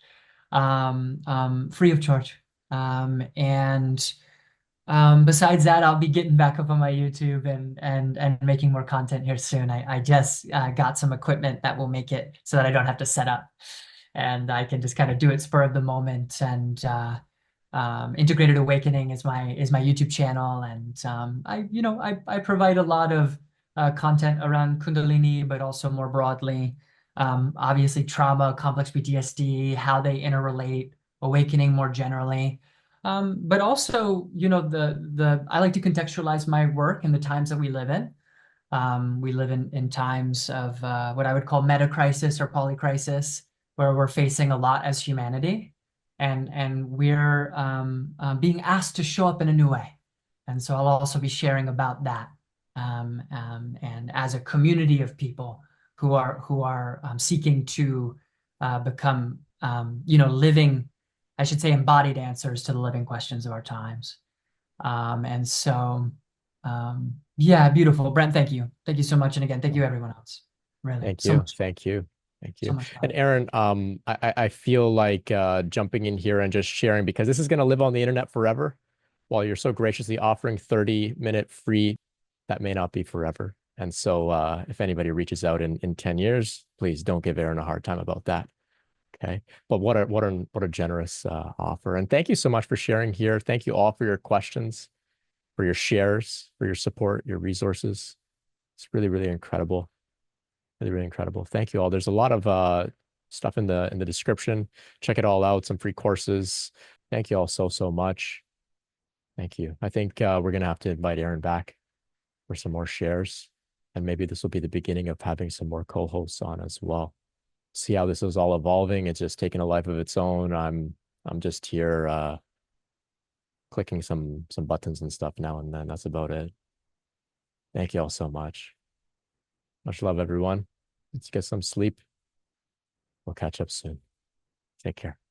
free of charge. And besides that, I'll be getting back up on my YouTube and making more content here soon. I just got some equipment that will make it so that I don't have to set up, and I can just kind of do it spur of the moment. And Integrated Awakening is my YouTube channel, and I provide a lot of content around Kundalini, but also more broadly, obviously trauma, complex PTSD, how they interrelate, awakening more generally. But also, I like to contextualize my work in the times that we live in. We live in times of what I would call meta crisis or polycrisis, where we're facing a lot as humanity, and we're being asked to show up in a new way. And so I'll also be sharing about that, and as a community of people who are seeking to become, living, I should say, embodied answers to the living questions of our times. And so, yeah, beautiful. Brent, thank you. Thank you so much. And again, thank you everyone else. Really, Thank so you. much, Thank you. Thank so you. much And fun. Aaron, I feel like jumping in here and just sharing, because this is going to live on the internet forever. While you're so graciously offering 30-minute free, that may not be forever. And so if anybody reaches out in 10 years, please don't give Aaron a hard time about that. Okay. But what a generous offer. And thank you so much for sharing here. Thank you all for your questions, for your shares, for your support, your resources. It's really, really incredible. Really, really incredible. Thank you all. There's a lot of stuff in the description. Check it all out. Some free courses. Thank you all so much. Thank you. I think we're gonna have to invite Aaron back for some more shares, and maybe this will be the beginning of having some more co-hosts on as well. See how this is all evolving. It's just taking a life of its own. I'm just here clicking some buttons and stuff now and then. That's about it. Thank you all so much. Much love, everyone. Let's get some sleep. We'll catch up soon. Take care.